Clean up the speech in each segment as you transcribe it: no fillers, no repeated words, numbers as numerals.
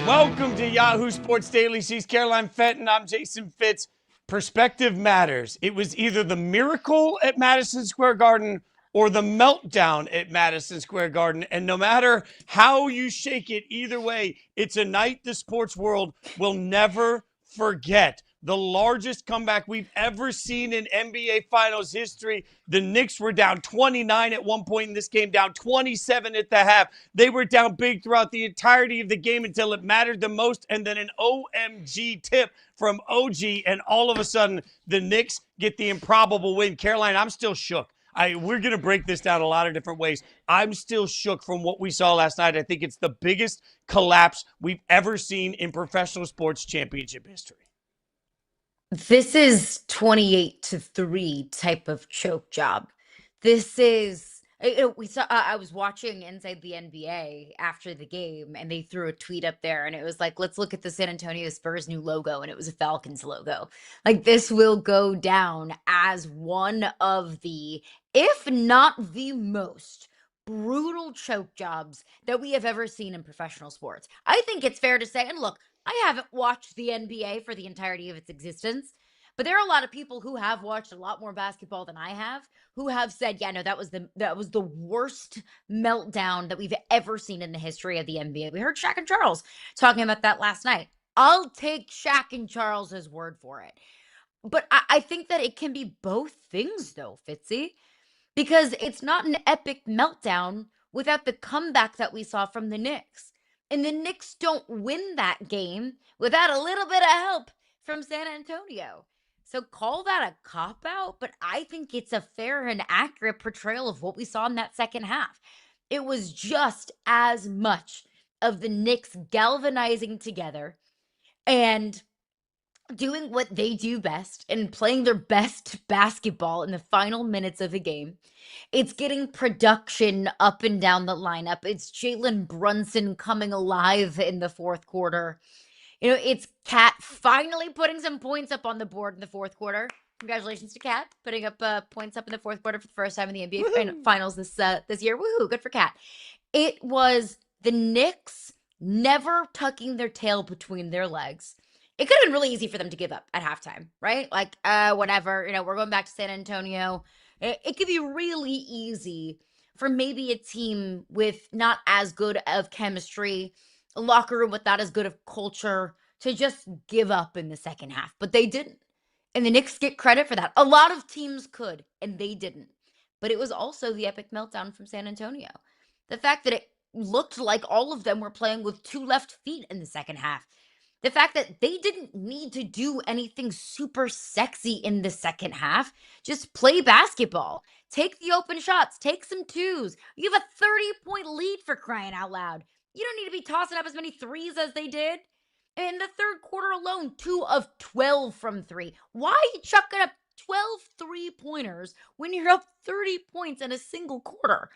Welcome to Yahoo Sports Daily. She's Caroline Fenton. I'm Jason Fitz. Perspective matters. It was either the miracle at Madison Square Garden or the meltdown at Madison Square Garden. And no matter how you shake it, either way, it's a night the sports world will never forget. The largest comeback we've ever seen in NBA Finals history. The Knicks were down 29 at one point in this game, down 27 at the half. They were down big throughout the entirety of the game until it mattered the most. And then an OMG tip from OG, and all of a sudden, the Knicks get the improbable win. Caroline, I'm still shook. We're going to break this down a lot of different ways. I'm still shook from what we saw last night. I think it's the biggest collapse we've ever seen in professional sports championship history. This is 28-3 type of choke job. This is, I was watching Inside the NBA after the game, and they threw a tweet up there, and it was like, let's look at the San Antonio Spurs new logo, and it was a Falcons logo. Like, this will go down as one of the, if not the most brutal choke jobs that we have ever seen in professional sports. I think it's fair to say, and look, I haven't watched the NBA for the entirety of its existence, but there are a lot of people who have watched a lot more basketball than I have, who have said, yeah, no, that was the worst meltdown that we've ever seen in the history of the NBA. We heard Shaq and Charles talking about that last night. I'll take Shaq and Charles's word for it. But I think that it can be both things, though, Fitzy, because it's not an epic meltdown without the comeback that we saw from the Knicks. And the Knicks don't win that game without a little bit of help from San Antonio. So call that a cop-out, but I think it's a fair and accurate portrayal of what we saw in that second half. It was just as much of the Knicks galvanizing together and doing what they do best and playing their best basketball in the final minutes of a game. It's getting production up and down the lineup. It's Jalen Brunson coming alive in the fourth quarter. You know, it's Kat finally putting some points up on the board in the fourth quarter. Congratulations to Kat, putting up points up in the fourth quarter for the first time in the NBA Finals this year. Woohoo, good for Kat. It was the Knicks never tucking their tail between their legs. It could have been really easy for them to give up at halftime, right? Like, whatever, we're going back to San Antonio. It could be really easy for maybe a team with not as good of chemistry, a locker room with not as good of culture, to just give up in the second half. But they didn't. And the Knicks get credit for that. A lot of teams could, and they didn't. But it was also the epic meltdown from San Antonio. The fact that it looked like all of them were playing with two left feet in the second half. The fact that they didn't need to do anything super sexy in the second half. Just play basketball. Take the open shots. Take some twos. You have a 30-point lead, for crying out loud. You don't need to be tossing up as many threes as they did. In the third quarter alone, 2 of 12 from 3. Why are you chucking up 12 3-pointers when you're up 30 points in a single quarter?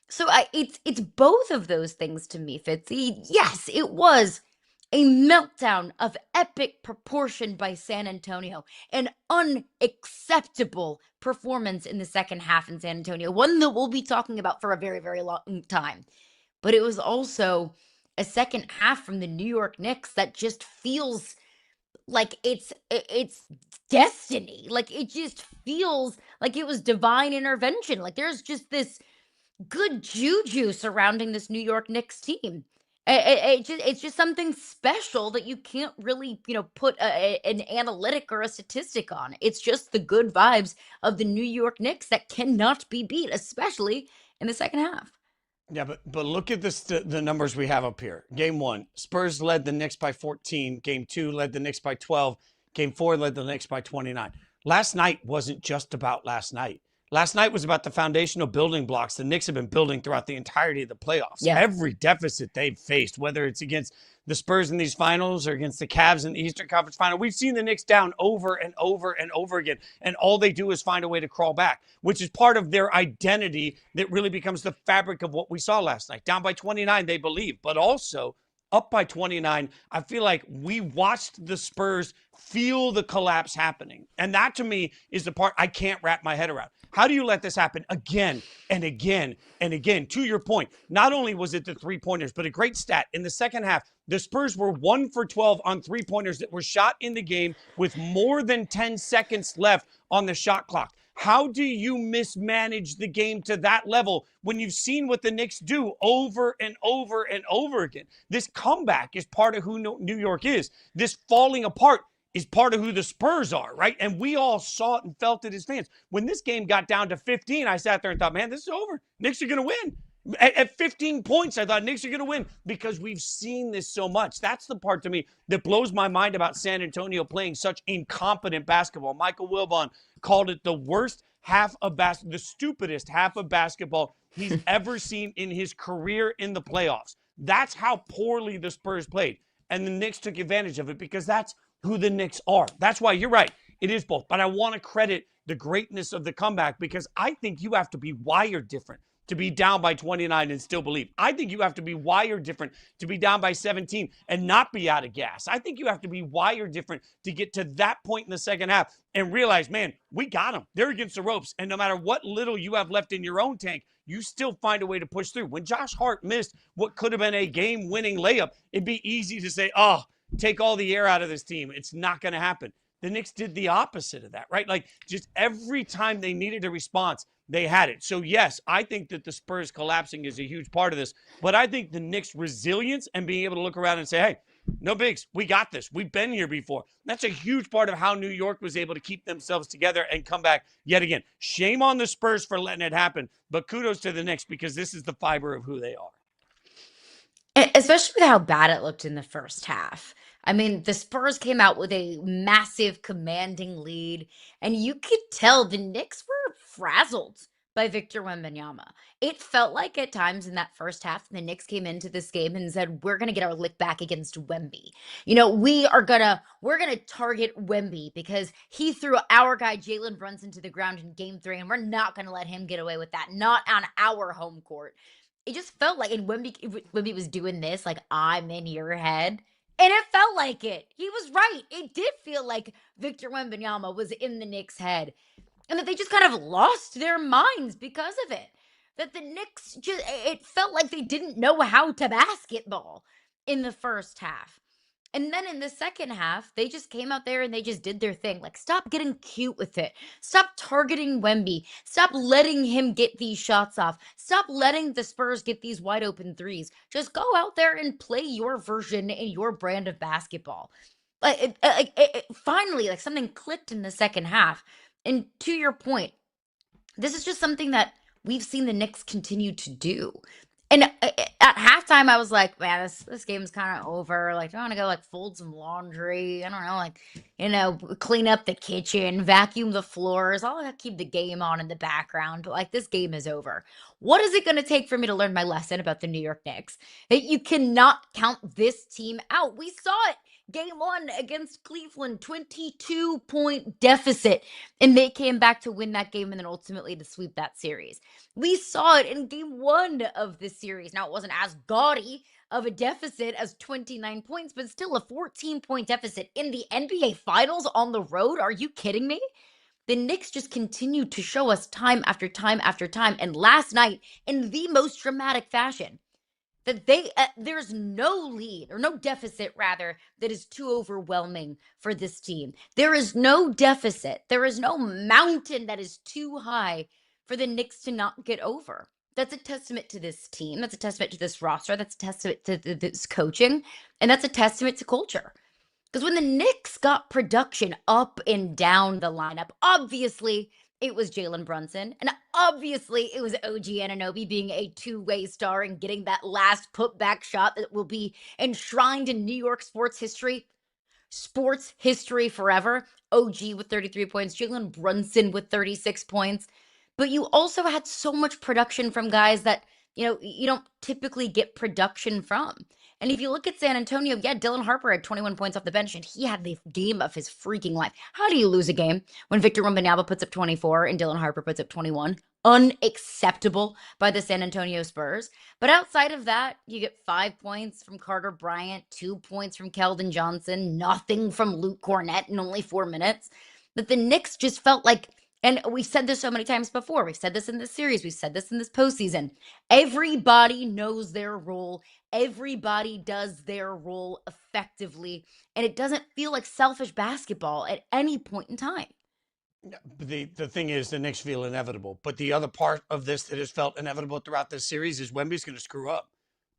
So it's both of those things to me, Fitzy. Yes, it was a meltdown of epic proportion by San Antonio. An unacceptable performance in the second half in San Antonio. One that we'll be talking about for a very, very long time. But it was also a second half from the New York Knicks that just feels like it's destiny. Like, it just feels like it was divine intervention. Like, there's just this good juju surrounding this New York Knicks team. It's just something special that you can't really, put an analytic or a statistic on. It's just the good vibes of the New York Knicks that cannot be beat, especially in the second half. Yeah, but look at this, the numbers we have up here. Game 1, Spurs led the Knicks by 14. Game 2 led the Knicks by 12. Game 4 led the Knicks by 29. Last night wasn't just about last night. Last night was about the foundational building blocks the Knicks have been building throughout the entirety of the playoffs. Yeah. Every deficit they've faced, whether it's against the Spurs in these finals or against the Cavs in the Eastern Conference Final, we've seen the Knicks down over and over and over again. And all they do is find a way to crawl back, which is part of their identity that really becomes the fabric of what we saw last night. Down by 29, they believe, but also up by 29. I feel like we watched the Spurs feel the collapse happening. And that to me is the part I can't wrap my head around. How do you let this happen again and again and again? To your point, not only was it the 3-pointers, but a great stat. In the second half, the Spurs were 1 for 12 on 3-pointers that were shot in the game with more than 10 seconds left on the shot clock. How do you mismanage the game to that level when you've seen what the Knicks do over and over and over again? This comeback is part of who New York is. This falling apart is part of who the Spurs are, right? And we all saw it and felt it as fans. When this game got down to 15, I sat there and thought, man, this is over. Knicks are going to win. At 15 points, I thought Knicks are going to win because we've seen this so much. That's the part to me that blows my mind about San Antonio playing such incompetent basketball. Michael Wilbon called it the worst half of basketball, the stupidest half of basketball he's ever seen in his career in the playoffs. That's how poorly the Spurs played. And the Knicks took advantage of it because that's who the Knicks are. That's why you're right. It is both. But I want to credit the greatness of the comeback because I think you have to be wired different to be down by 29 and still believe. I think you have to be wired different to be down by 17 and not be out of gas. I think you have to be wired different to get to that point in the second half and realize, man, we got them. They're against the ropes. And no matter what little you have left in your own tank, you still find a way to push through. When Josh Hart missed what could have been a game-winning layup, it'd be easy to say, oh, take all the air out of this team. It's not going to happen. The Knicks did the opposite of that, right? Like just every time they needed a response, they had it. So yes, I think that the Spurs collapsing is a huge part of this, but I think the Knicks' resilience and being able to look around and say, hey, no bigs, we got this. We've been here before. That's a huge part of how New York was able to keep themselves together and come back yet again. Shame on the Spurs for letting it happen, but kudos to the Knicks because this is the fiber of who they are. Especially with how bad it looked in the first half. I mean, the Spurs came out with a massive commanding lead, and you could tell the Knicks were frazzled by Victor Wembanyama. It felt like at times in that first half, the Knicks came into this game and said, we're going to get our lick back against Wemby. You know, we're going to target Wemby because he threw our guy Jalen Brunson to the ground in game 3, and we're not going to let him get away with that. Not on our home court. It just felt like, and Wemby was doing this, like, I'm in your head. And it felt like it. He was right. It did feel like Victor Wembanyama was in the Knicks' head. And that they just kind of lost their minds because of it. That the Knicks it felt like they didn't know how to basketball in the first half. And then in the second half, they just came out there and they just did their thing. Like, stop getting cute with it. Stop targeting Wemby. Stop letting him get these shots off. Stop letting the Spurs get these wide open threes. Just go out there and play your version and your brand of basketball. Finally, like something clicked in the second half. And to your point, this is just something that we've seen the Knicks continue to do. And at halftime, I was like, man, this game's kind of over. Like, I want to go, like, fold some laundry. I don't know, like, clean up the kitchen, vacuum the floors. I'll keep the game on in the background. But, like, this game is over. What is it going to take for me to learn my lesson about the New York Knicks? That you cannot count this team out. We saw it. Game 1 against Cleveland, 22-point deficit. And they came back to win that game and then ultimately to sweep that series. We saw it in game 1 of this series. Now, it wasn't as gaudy of a deficit as 29 points, but still a 14-point deficit in the NBA Finals on the road. Are you kidding me? The Knicks just continued to show us time after time after time. And last night, in the most dramatic fashion, that there's no lead or no deficit rather that is too overwhelming for this team. There is no deficit. There is no mountain that is too high for the Knicks to not get over. That's a testament to this team. That's a testament to this roster. That's a testament to this coaching. And that's a testament to culture. Because when the Knicks got production up and down the lineup, obviously it was Jalen Brunson. And obviously it was OG Anunoby being a two-way star and getting that last putback shot that will be enshrined in New York sports history forever. OG with 33 points, Jalen Brunson with 36 points. But you also had so much production from guys that, you don't typically get production from. And if you look at San Antonio, yeah, Dylan Harper had 21 points off the bench, and he had the game of his freaking life. How do you lose a game when Victor Wembanyama puts up 24 and Dylan Harper puts up 21? unacceptable by the San Antonio Spurs. But outside of that, you get 5 points from Carter Bryant, 2 points from Keldon Johnson, nothing from Luke Cornett in only 4 minutes. That the Knicks just felt like, and we've said this so many times before, we've said this in this series, we've said this in this postseason. Everybody knows their role. Everybody does their role effectively. And it doesn't feel like selfish basketball at any point in time. The thing is, the Knicks feel inevitable. But the other part of this that has felt inevitable throughout this series is Wemby's going to screw up.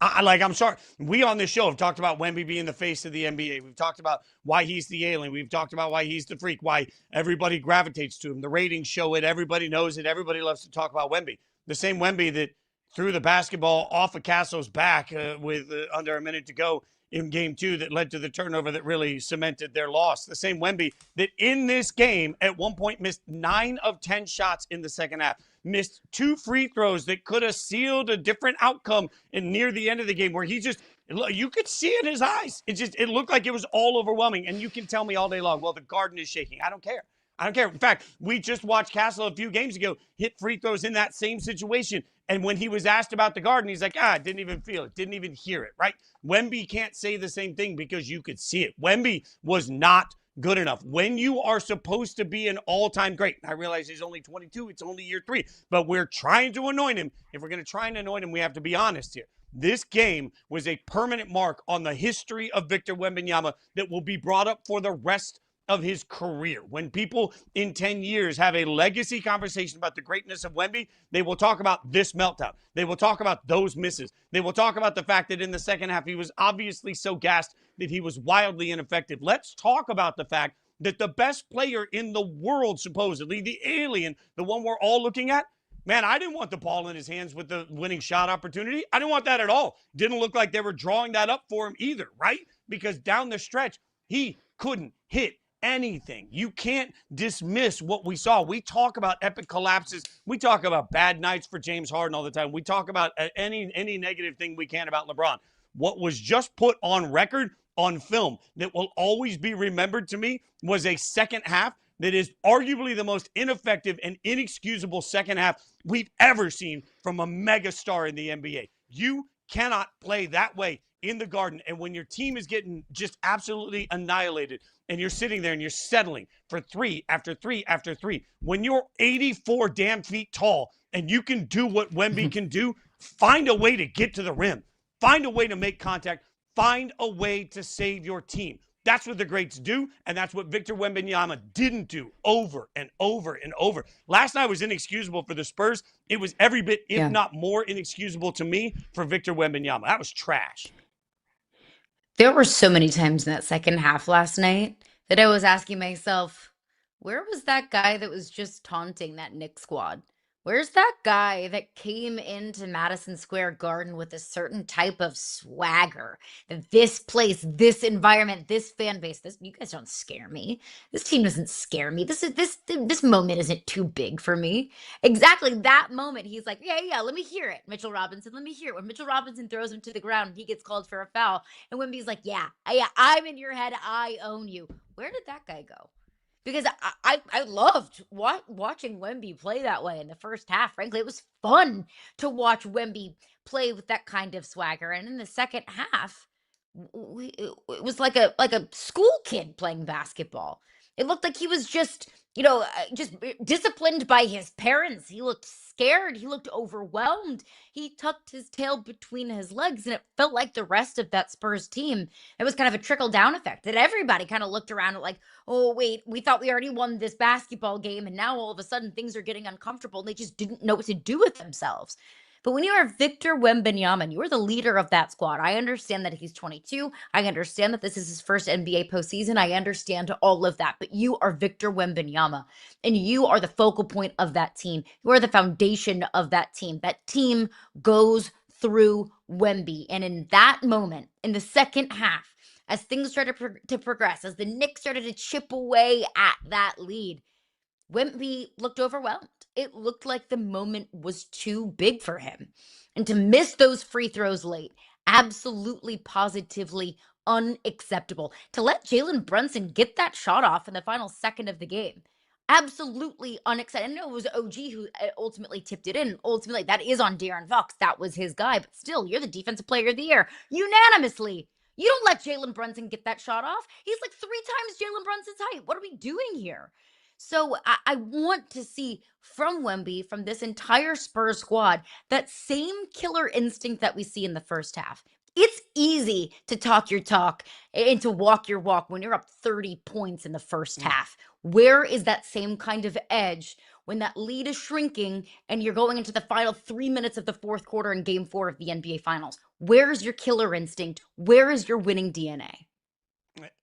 I'm sorry. We on this show have talked about Wemby being the face of the NBA. We've talked about why he's the alien. We've talked about why he's the freak, why everybody gravitates to him. The ratings show it. Everybody knows it. Everybody loves to talk about Wemby. The same Wemby that threw the basketball off of Castro's back with under a minute to go in game 2 that led to the turnover that really cemented their loss. The same Wemby that in this game at one point missed 9 of 10 shots in the second half, missed 2 free throws that could have sealed a different outcome in near the end of the game where he just, you could see it in his eyes. It looked like it was all overwhelming. And you can tell me all day long, well, the Garden is shaking. I don't care. I don't care. In fact, we just watched Castle a few games ago hit free throws in that same situation. And when he was asked about the Garden, he's like, didn't even feel it, didn't even hear it, right? Wemby can't say the same thing because you could see it. Wemby was not good enough. When you are supposed to be an all-time great, I realize he's only 22, it's only year 3, but we're trying to anoint him. If we're going to try and anoint him, we have to be honest here. This game was a permanent mark on the history of Victor Wembanyama that will be brought up for the rest of his career. When people in 10 years have a legacy conversation about the greatness of Wemby, they will talk about this meltdown. They will talk about those misses. They will talk about the fact that in the second half, he was obviously so gassed that he was wildly ineffective. Let's talk about the fact that the best player in the world, supposedly, the alien, the one we're all looking at, man, I didn't want the ball in his hands with the winning shot opportunity. I didn't want that at all. Didn't look like they were drawing that up for him either, right? Because down the stretch, he couldn't hit anything. You can't dismiss what we saw. We talk about epic collapses. We talk about bad nights for James Harden all the time. We talk about any negative thing we can about LeBron. What was just put on record on film that will always be remembered to me was a second half that is arguably the most ineffective and inexcusable second half we've ever seen from a mega star in the NBA. You cannot play that way in the Garden. And when your team is getting just absolutely annihilated and you're sitting there and you're settling for 3 after 3 after 3, when you're 84 damn feet tall and you can do what Wemby can do, find a way to get to the rim. Find a way to make contact. Find a way to save your team. That's what the greats do, and that's what Victor Wembanyama didn't do over and over and over. Last night was inexcusable for the Spurs. It was every bit, if not more, inexcusable to me for Victor Wembanyama. That was trash. There were so many times in that second half last night that I was asking myself, where was that guy that was just taunting that Knicks squad? Where's that guy that came into Madison Square Garden with a certain type of swagger? That this place, this environment, this fan base, this, you guys don't scare me. This team doesn't scare me. This moment isn't too big for me. Exactly that moment, he's like, yeah, let me hear it, Mitchell Robinson. Let me hear it. When Mitchell Robinson throws him to the ground, he gets called for a foul, and Wemby's like, yeah, I'm in your head. I own you. Where did that guy go? Because I loved watching Wemby play that way in the first half. Frankly, it was fun to watch Wemby play with that kind of swagger. And in the second half, it was like a school kid playing basketball. It looked like he was just just disciplined by his parents. He looked scared. He looked overwhelmed. He tucked his tail between his legs, and it felt like the rest of that Spurs team, it was kind of a trickle down effect that everybody kind of looked around at like, oh, wait, we thought we already won this basketball game, and now all of a sudden things are getting uncomfortable, and they just didn't know what to do with themselves. But when you are Victor Wembanyama, you are the leader of that squad. I understand that he's 22. I understand that this is his first NBA postseason. I understand all of that. But you are Victor Wembanyama, and you are the focal point of that team. You are the foundation of that team. That team goes through Wemby. And in that moment, in the second half, as things started to progress, as the Knicks started to chip away at that lead, Wemby looked overwhelmed. It looked like the moment was too big for him. And to miss those free throws late, absolutely positively unacceptable. To let Jalen Brunson get that shot off in the final second of the game, absolutely unexcited. I know it was OG who ultimately tipped it in. Ultimately, that is on De'Aaron Fox. That was his guy. But still, you're the defensive player of the year unanimously. You don't let Jalen Brunson get that shot off. He's like 3 times Jalen Brunson's height. What are we doing here? So I want to see from Wemby, from this entire Spurs squad, that same killer instinct that we see in the first half. It's easy to talk your talk and to walk your walk when you're up 30 points in the first half. Where is that same kind of edge when that lead is shrinking and you're going into the final 3 minutes of the fourth quarter in game 4 of the NBA Finals? Where's your killer instinct? Where is your winning DNA?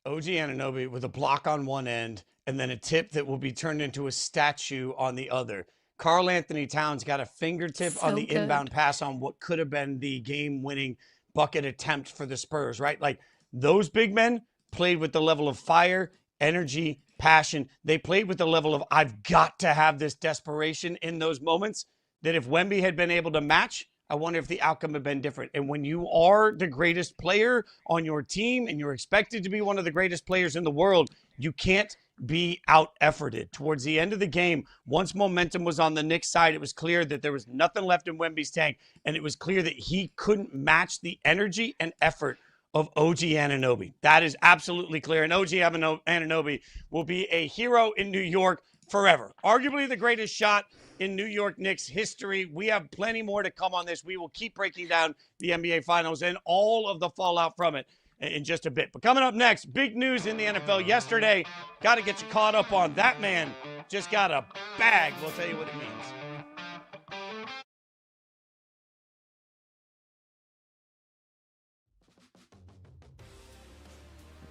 OG Anunoby with a block on one end and then a tip that will be turned into a statue on the other. Karl Anthony Towns got a fingertip on the inbound pass on what could have been the game-winning bucket attempt for the Spurs, right? Like, those big men played with the level of fire, energy, passion. They played with the level of, I've got to have this desperation in those moments, that if Wemby had been able to match, I wonder if the outcome had been different. And when you are the greatest player on your team and you're expected to be one of the greatest players in the world, you can't be out-efforted. Towards the end of the game, once momentum was on the Knicks side, it was clear that there was nothing left in Wemby's tank, and it was clear that he couldn't match the energy and effort of OG Anunoby. That is absolutely clear, and OG Anunoby will be a hero in New York forever. Arguably the greatest shot in New York Knicks history. We have plenty more to come on this. We will keep breaking down the NBA Finals and all of the fallout from it in just a bit. But coming up next, big news in the NFL yesterday. Got to get you caught up on. That man just got a bag. We'll tell you what it means.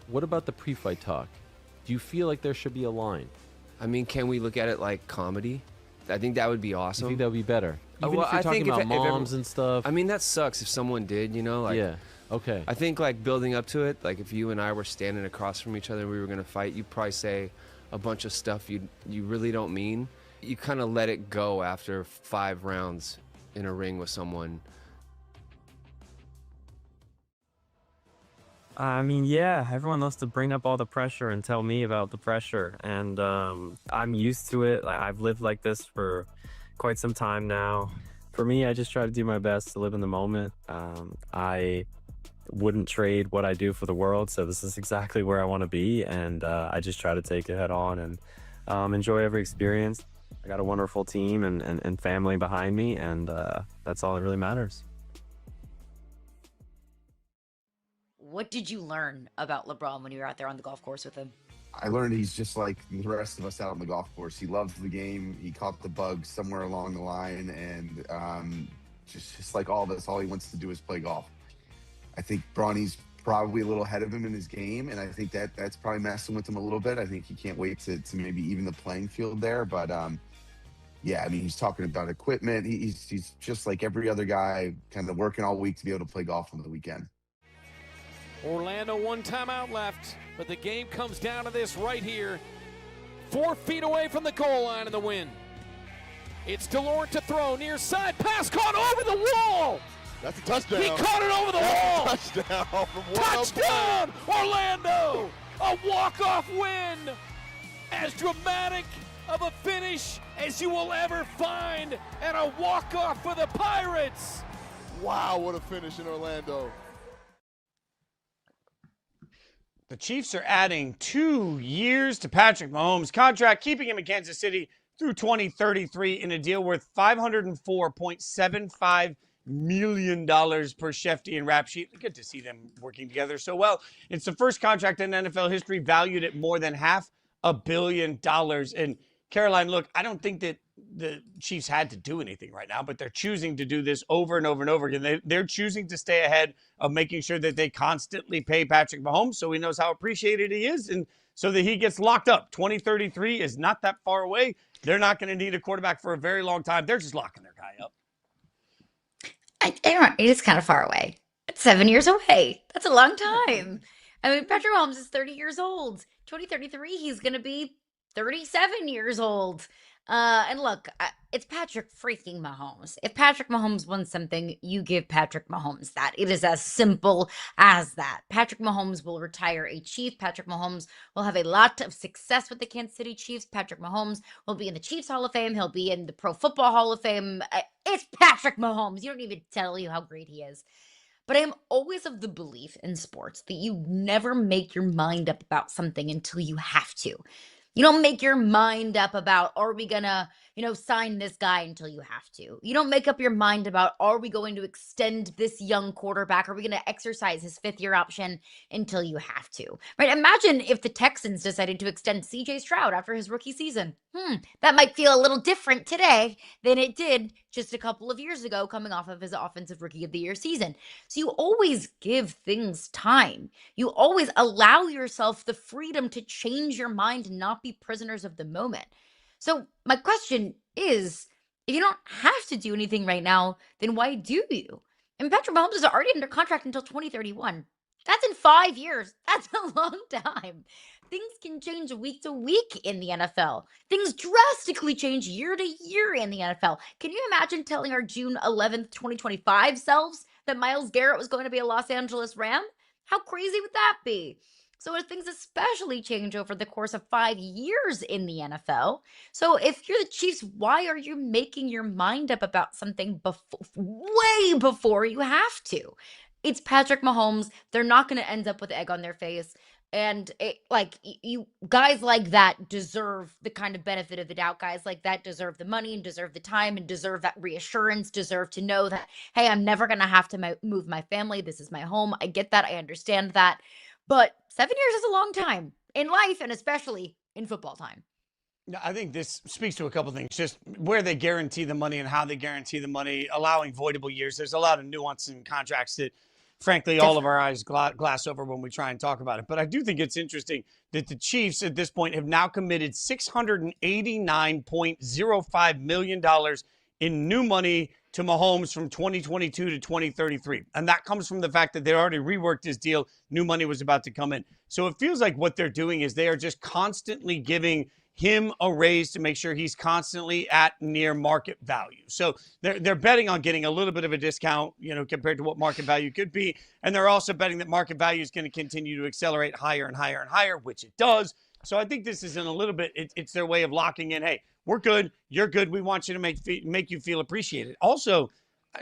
What about the pre-fight talk? Do you feel like there should be a line? I mean, can we look at it like comedy? I think that would be awesome. You think that would be better? Even well, if you're I talking think about moms and stuff. I mean, that sucks if someone did, you know? Like, yeah, okay. I think, like, building up to it, like, if you and I were standing across from each other and we were going to fight, you'd probably say a bunch of stuff you really don't mean. You kind of let it go after 5 rounds in a ring with someone. I mean, yeah, everyone loves to bring up all the pressure and tell me about the pressure. And I'm used to it. Like, I've lived like this for quite some time now. For me, I just try to do my best to live in the moment. I wouldn't trade what I do for the world. So this is exactly where I want to be. And I just try to take it head on and enjoy every experience. I got a wonderful team and family behind me. And that's all that really matters. What did you learn about LeBron when you were out there on the golf course with him? I learned he's just like the rest of us out on the golf course. He loves the game. He caught the bug somewhere along the line, and just like all of us, all he wants to do is play golf. I think Bronny's probably a little ahead of him in his game, and I think that's probably messing with him a little bit. I think he can't wait to maybe even the playing field there. But yeah, I mean, he's talking about equipment. He's just like every other guy, kind of working all week to be able to play golf on the weekend. Orlando, 1 timeout left, but the game comes down to this right here. 4 feet away from the goal line in the wind. It's DeLore to throw, near side, pass caught over the wall. That's a touchdown. He caught it over the wall. Touchdown from Touchdown, Orlando. A walk-off win. As dramatic of a finish as you will ever find, and a walk-off for the Pirates. Wow, what a finish in Orlando. The Chiefs are adding 2 years to Patrick Mahomes' contract, keeping him in Kansas City through 2033 in a deal worth $504.75 million per Shefty and Rap Sheet. Good to see them working together so well. It's the first contract in NFL history valued at more than $500 million. And Caroline, look, I don't think that the Chiefs had to do anything right now, but they're choosing to do this over and over and over again. They're choosing to stay ahead of making sure that they constantly pay Patrick Mahomes so he knows how appreciated he is and so that he gets locked up. 2033 is not that far away. They're not going to need a quarterback for a very long time. They're just locking their guy up. It is kind of far away. It's 7 years away. That's a long time. I mean, Patrick Mahomes is 30 years old. 2033, he's going to be 37 years old. And look, it's Patrick freaking Mahomes. If Patrick Mahomes wants something, you give Patrick Mahomes that. It is as simple as that. Patrick Mahomes will retire a Chief. Patrick Mahomes will have a lot of success with the Kansas City Chiefs. Patrick Mahomes will be in the Chiefs Hall of Fame. He'll be in the Pro Football Hall of Fame. It's Patrick Mahomes. You don't even tell you how great he is. But I am always of the belief in sports that you never make your mind up about something until you have to. You don't make your mind up about, are we gonna, sign this guy until you have to. You don't make up your mind about, are we going to extend this young quarterback? Are we gonna exercise his 5th-year option until you have to, right? Imagine if the Texans decided to extend CJ Stroud after his rookie season. That might feel a little different today than it did just a couple of years ago coming off of his offensive rookie of the year season. So you always give things time. You always allow yourself the freedom to change your mind and not be prisoners of the moment. So my question is, if you don't have to do anything right now, then why do you? And Patrick Mahomes is already under contract until 2031. That's in 5 years. That's a long time. Things can change week to week in the NFL. Things drastically change year to year in the NFL. Can you imagine telling our June 11th, 2025 selves that Myles Garrett was going to be a Los Angeles Ram? How crazy would that be? So if things especially change over the course of 5 years in the NFL. So if you're the Chiefs, why are you making your mind up about something way before you have to? It's Patrick Mahomes. They're not going to end up with egg on their face. And you guys like that deserve the kind of benefit of the doubt. Guys like that deserve the money and deserve the time and deserve that reassurance, deserve to know that, hey, I'm never going to have to move my family. This is my home. I get that. I understand that. But 7 years is a long time in life and especially in football time. I think this speaks to a couple things, just where they guarantee the money and how they guarantee the money, allowing voidable years. There's a lot of nuance in contracts that, frankly, all of our eyes glass over when we try and talk about it. But I do think it's interesting that the Chiefs at this point have now committed $689.05 million in new money to Mahomes from 2022 to 2033. And that comes from the fact that they already reworked his deal. New money was about to come in. So it feels like what they're doing is they are just constantly giving him a raise to make sure he's constantly at near market value. So they're betting on getting a little bit of a discount, compared to what market value could be. And they're also betting that market value is going to continue to accelerate higher and higher and higher, which it does. So I think this is in a little bit, it's their way of locking in, hey, we're good, you're good, we want you to make you feel appreciated. Also,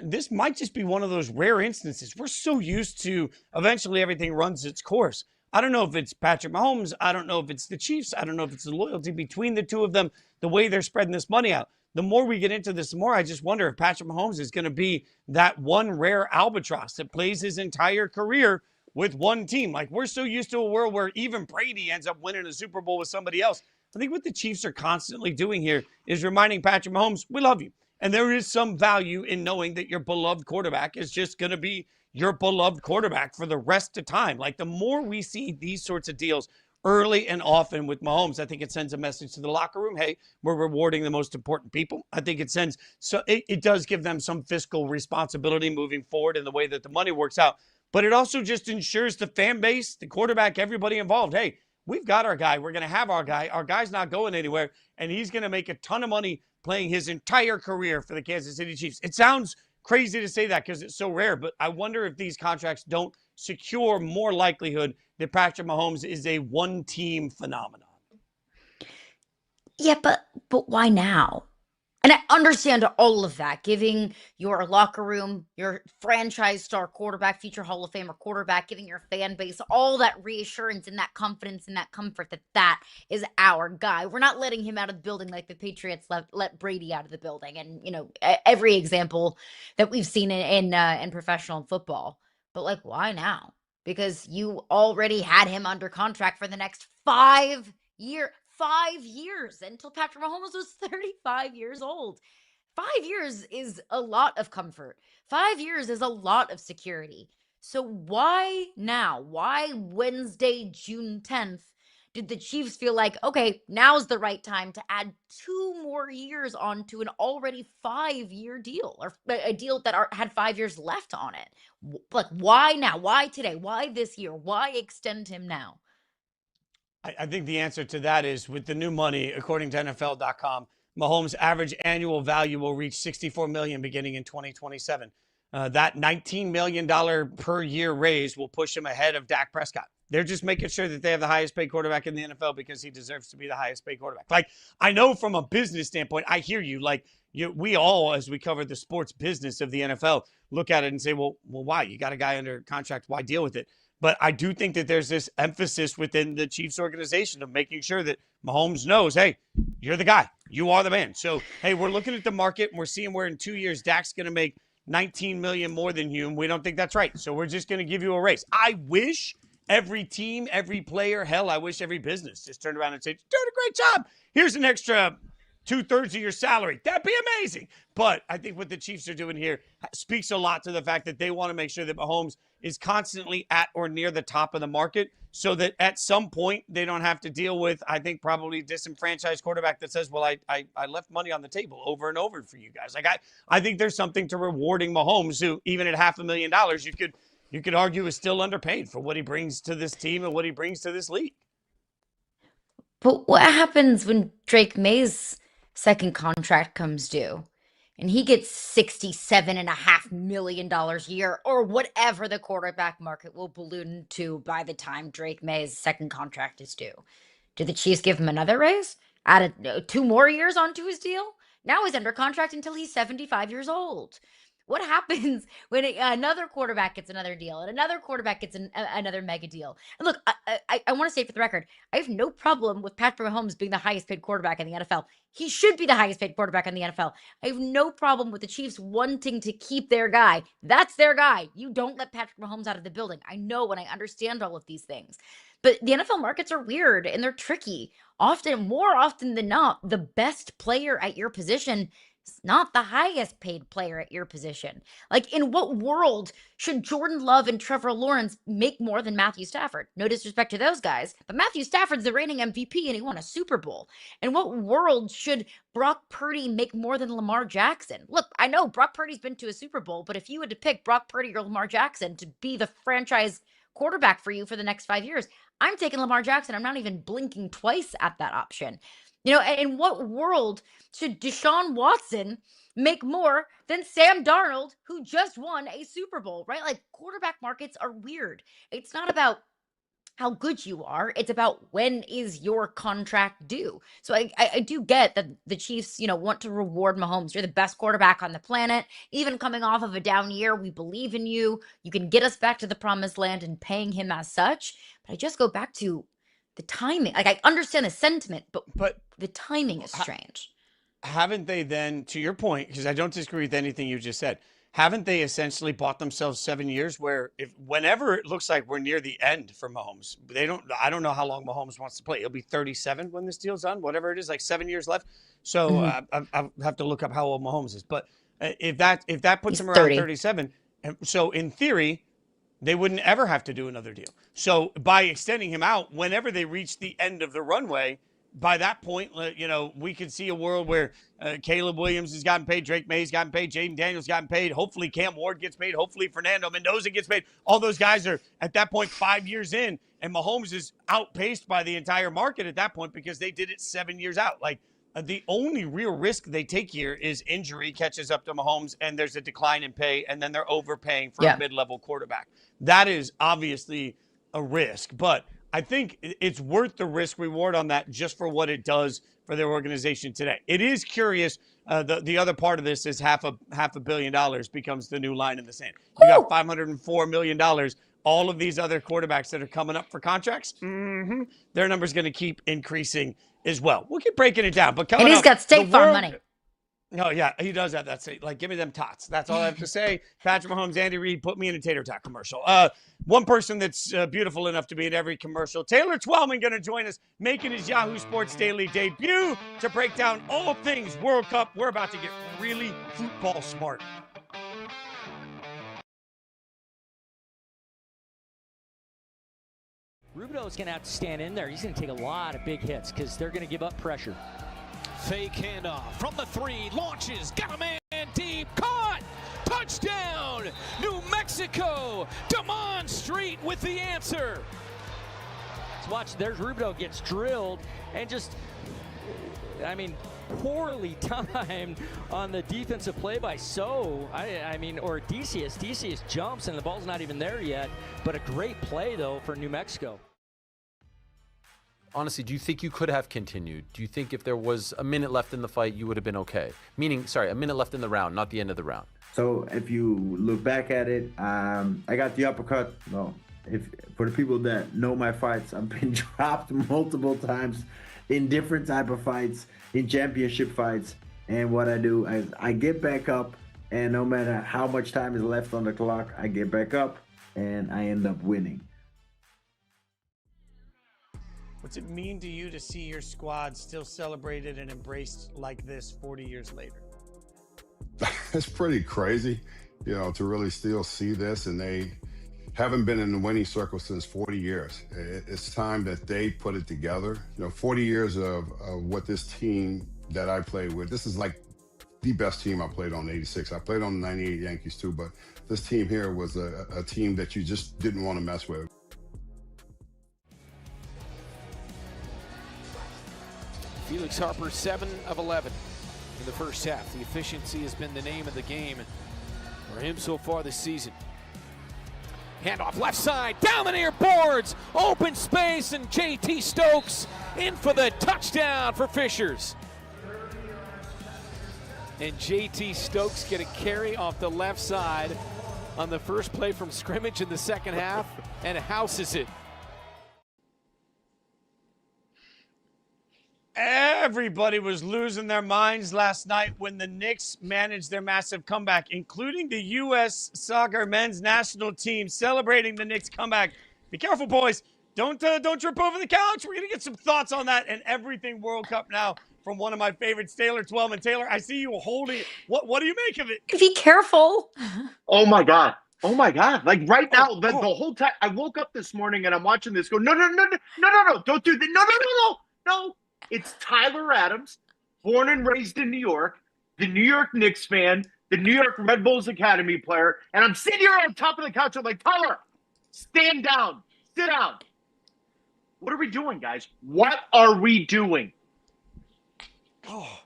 this might just be one of those rare instances. We're so used to eventually everything runs its course. I don't know if it's Patrick Mahomes. I don't know if it's the Chiefs. I don't know if it's the loyalty between the two of them, the way they're spreading this money out. The more we get into this, the more I just wonder if Patrick Mahomes is going to be that one rare albatross that plays his entire career with one team. Like, we're so used to a world where even Brady ends up winning a Super Bowl with somebody else. I think what the Chiefs are constantly doing here is reminding Patrick Mahomes, we love you. And there is some value in knowing that your beloved quarterback is just going to be your beloved quarterback for the rest of time. Like, the more we see these sorts of deals early and often with Mahomes, I think it sends a message to the locker room. Hey, we're rewarding the most important people. I think it sends, so it does give them some fiscal responsibility moving forward in the way that the money works out. But it also just ensures the fan base, the quarterback, everybody involved, hey, we've got our guy. We're going to have our guy. Our guy's not going anywhere, and he's going to make a ton of money playing his entire career for the Kansas City Chiefs. It sounds crazy to say that because it's so rare, but I wonder if these contracts don't secure more likelihood that Patrick Mahomes is a one-team phenomenon. Yeah, but why now? And I understand all of that, giving your locker room, your franchise star quarterback, future Hall of Famer quarterback, giving your fan base all that reassurance and that confidence and that comfort that is our guy. We're not letting him out of the building like the Patriots let Brady out of the building. And, every example that we've seen in professional football. But, why now? Because you already had him under contract for the next 5 years. 5 years until Patrick Mahomes was 35 years old. 5 years is a lot of comfort. 5 years is a lot of security. So why now? Why Wednesday, June 10th, did the Chiefs feel like, okay, now's the right time to add 2 more years onto an already 5-year deal, or a deal that had 5 years left on it? Why now? Why today? Why this year? Why extend him now? I think the answer to that is, with the new money, according to NFL.com, Mahomes' average annual value will reach $64 million beginning in 2027. That $19 million per year raise will push him ahead of Dak Prescott. They're just making sure that they have the highest paid quarterback in the NFL because he deserves to be the highest paid quarterback. Like, I know from a business standpoint, I hear you. Like, we all, as we cover the sports business of the NFL, look at it and say, well, why? You got a guy under contract. Why deal with it? But I do think that there's this emphasis within the Chiefs organization of making sure that Mahomes knows, hey, you're the guy. You are the man. So, hey, we're looking at the market and we're seeing where in 2 years Dak's going to make $19 million more than you, and we don't think that's right. So we're just going to give you a raise. I wish every team, every player, hell, I wish every business just turned around and said, you're doing a great job. Here's an extra 2/3 of your salary. That'd be amazing. But I think what the Chiefs are doing here speaks a lot to the fact that they want to make sure that Mahomes is constantly at or near the top of the market so that at some point they don't have to deal with, I think, probably disenfranchised quarterback that says, well, I left money on the table over and over for you guys. Like, I think there's something to rewarding Mahomes, who even at $500,000, you could argue is still underpaid for what he brings to this team and what he brings to this league. But what happens when Drake May's second contract comes due and he gets $67.5 million a year, or whatever the quarterback market will balloon to by the time Drake May's second contract is due? Do the Chiefs give him another raise? Add 2 more years onto his deal? Now he's under contract until he's 75 years old. What happens when another quarterback gets another deal and another quarterback gets another mega deal? And look, I want to say for the record, I have no problem with Patrick Mahomes being the highest paid quarterback in the NFL. He should be the highest paid quarterback in the NFL. I have no problem with the Chiefs wanting to keep their guy. That's their guy. You don't let Patrick Mahomes out of the building. I know and I understand all of these things. But the NFL markets are weird and they're tricky. More often than not, the best player at your position is not the highest paid player at your position. Like, in what world should Jordan Love and Trevor Lawrence make more than Matthew Stafford? No disrespect to those guys, but Matthew Stafford's the reigning MVP and he won a Super Bowl. In what world should Brock Purdy make more than Lamar Jackson? Look, I know Brock Purdy's been to a Super Bowl, but if you had to pick Brock Purdy or Lamar Jackson to be the franchise quarterback for you for the next 5 years, I'm taking Lamar Jackson. I'm not even blinking twice at that option. You know, in what world should Deshaun Watson make more than Sam Darnold, who just won a Super Bowl, right? Like, quarterback markets are weird. It's not about how good you are. It's about when is your contract due. So I do get that the Chiefs, want to reward Mahomes. You're the best quarterback on the planet. Even coming off of a down year, we believe in you. You can get us back to the promised land, and paying him as such. But I just go back to the timing. Like, I understand the sentiment, but the timing is strange. Haven't they then, to your point, because I don't disagree with anything you just said, haven't they essentially bought themselves 7 years where whenever it looks like we're near the end for Mahomes, I don't know how long Mahomes wants to play. He'll be 37 when this deal's done, whatever it is, like 7 years left. So I'll have to look up how old Mahomes is. But if that puts him around 30. 37, so in theory, they wouldn't ever have to do another deal. So by extending him out, whenever they reach the end of the runway, by that point, we could see a world where Caleb Williams has gotten paid, Drake May's gotten paid, Jaden Daniels gotten paid. Hopefully Cam Ward gets paid. Hopefully Fernando Mendoza gets paid. All those guys are at that point 5 years in, and Mahomes is outpaced by the entire market at that point because they did it 7 years out. Like, the only real risk they take here is injury catches up to Mahomes and there's a decline in pay, and then they're overpaying for a mid-level quarterback. That is obviously a risk, but I think it's worth the risk reward on that just for what it does for their organization today. It is curious. The other part of this is half a $500 million becomes the new line in the sand. You got $504 million. All of these other quarterbacks that are coming up for contracts, their number's going to keep increasing as well. We'll keep breaking it down. But coming and he's up, got State Farm money. Oh, yeah, he does have that. Like, give me them tots. That's all I have to say. Patrick Mahomes, Andy Reid, put me in a tater tot commercial. One person that's beautiful enough to be in every commercial, Taylor Twellman, going to join us, making his Yahoo Sports Daily debut to break down all things World Cup. We're about to get really football smart. Rubido's going to have to stand in there. He's going to take a lot of big hits because they're going to give up pressure. Fake handoff from the 3, launches, got a man deep, caught, touchdown, New Mexico, Damon Street with the answer. Let's watch, there's Rubido gets drilled and just I mean, poorly timed on the defensive play by or Decius. Decius jumps and the ball's not even there yet, but a great play, though, for New Mexico. Honestly, do you think you could have continued? Do you think if there was a minute left in the fight, you would have been okay? Meaning, sorry, a minute left in the round, not the end of the round. So if you look back at it, I got the uppercut. No, for the people that know my fights, I've been dropped multiple times in different type of fights, in championship fights. And what I do is I get back up, and no matter how much time is left on the clock, I get back up and I end up winning. What's it mean to you to see your squad still celebrated and embraced like this 40 years later? It's pretty crazy, to really still see this, and they haven't been in the winning circle since 40 years. It's time that they put it together. 40 years of what this team that I played with, this is like the best team I played on in '86. I played on the '98 Yankees too, but this team here was a team that you just didn't want to mess with. Felix Harper, 7 of 11 in the first half. The efficiency has been the name of the game for him so far this season. Handoff left side, down the near boards, open space, and JT Stokes in for the touchdown for Fishers. And JT Stokes get a carry off the left side on the first play from scrimmage in the second half and houses it. Everybody was losing their minds last night when the Knicks managed their massive comeback, including the U.S. Soccer men's national team celebrating the Knicks comeback. Be careful, boys. Don't trip over the couch. We're going to get some thoughts on that and everything World Cup now from one of my favorites, Taylor Twellman. Taylor, I see you holding it. What do you make of it? Be careful. Oh, my God. Oh, my God. Like right now, the whole time, I woke up this morning and I'm watching this go, no, don't do that. No. It's Tyler Adams, born and raised in New York, the New York Knicks fan, the New York Red Bulls Academy player, and I'm sitting here on top of the couch. I'm like, Tyler, stand down, sit down. What are we doing, guys? What are we doing? Oh.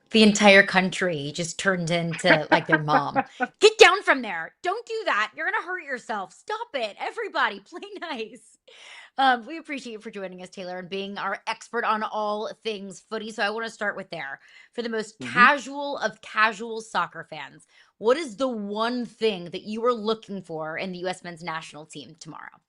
The entire country just turned into like their mom. Get down from there. Don't do that. You're going to hurt yourself. Stop it. Everybody, play nice. We appreciate you for joining us, Taylor, and being our expert on all things footy. So I want to start with there. For the most casual of casual soccer fans, what is the one thing that you are looking for in the U.S. men's national team tomorrow?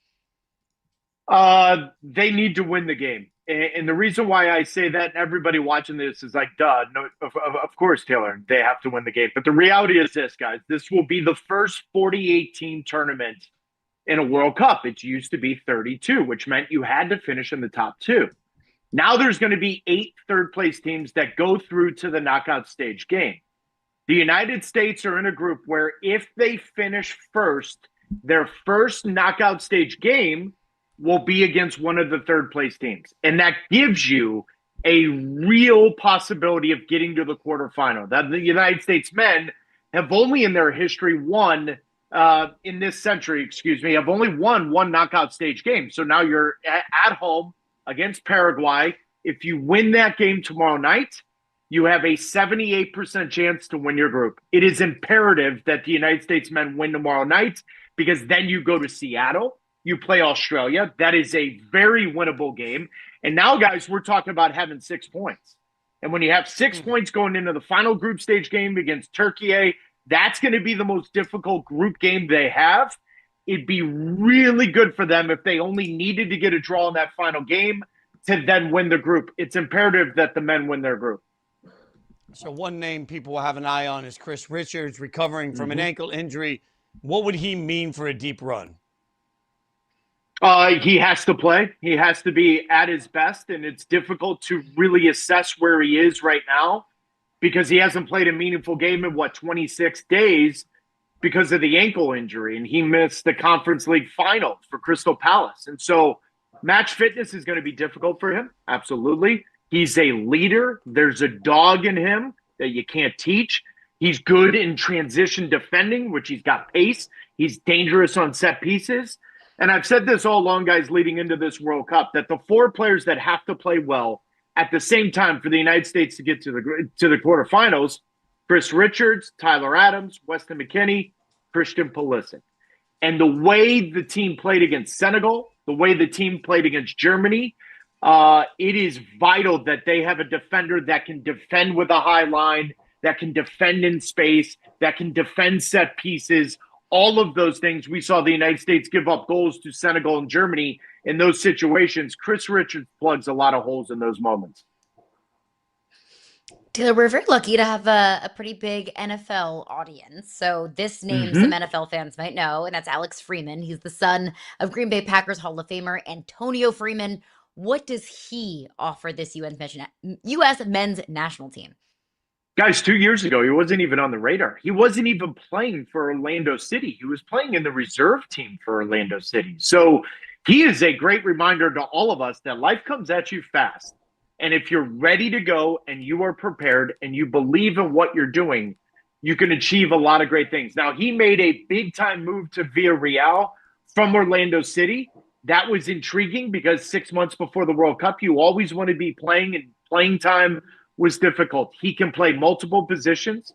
They need to win the game. And the reason why I say that, and everybody watching this is like, duh, no, of course, Taylor, they have to win the game. But the reality is this, guys, this will be the first 48-team tournament in a World Cup. It used to be 32, which meant you had to finish in the top 2. Now there's going to be 8 third-place teams that go through to the knockout stage game. The United States are in a group where if they finish first, their first knockout stage game will be against one of the third-place teams. And that gives you a real possibility of getting to the quarterfinal. That the United States men have only in their history won in this century, have only won one knockout stage game. So now you're at home against Paraguay. If you win that game tomorrow night, you have a 78% chance to win your group. It is imperative that the United States men win tomorrow night because then you go to Seattle, you play Australia. That is a very winnable game. And now, guys, we're talking about having 6 points. And when you have 6 points going into the final group stage game against Turkey, that's going to be the most difficult group game they have. It'd be really good for them if they only needed to get a draw in that final game to then win the group. It's imperative that the men win their group. So one name people will have an eye on is Chris Richards, recovering from an ankle injury. What would he mean for a deep run? He has to play. He has to be at his best, and it's difficult to really assess where he is right now because he hasn't played a meaningful game in, 26 days because of the ankle injury, and he missed the Conference League final for Crystal Palace. And so match fitness is going to be difficult for him, absolutely. He's a leader. There's a dog in him that you can't teach. He's good in transition defending, which he's got pace. He's dangerous on set pieces. And I've said this all along, guys, leading into this World Cup, that the 4 players that have to play well At the same time, for the United States to get to the quarterfinals, Chris Richards, Tyler Adams, Weston McKennie, Christian Pulisic. And the way the team played against Senegal, the way the team played against Germany, it is vital that they have a defender that can defend with a high line, that can defend in space, that can defend set pieces. All of those things. We saw the United States give up goals to Senegal and Germany in those situations. Chris Richards plugs a lot of holes in those moments. Taylor, we're very lucky to have a pretty big NFL audience. So this name some NFL fans might know, and that's Alex Freeman. He's the son of Green Bay Packers Hall of Famer Antonio Freeman. What does he offer this U.S. men's national team? Guys, 2 years ago, he wasn't even on the radar. He wasn't even playing for Orlando City. He was playing in the reserve team for Orlando City. So he is a great reminder to all of us that life comes at you fast. And if you're ready to go and you are prepared and you believe in what you're doing, you can achieve a lot of great things. Now, he made a big-time move to Villarreal from Orlando City. That was intriguing because 6 months before the World Cup, you always want to be playing, and playing time was difficult. He can play multiple positions.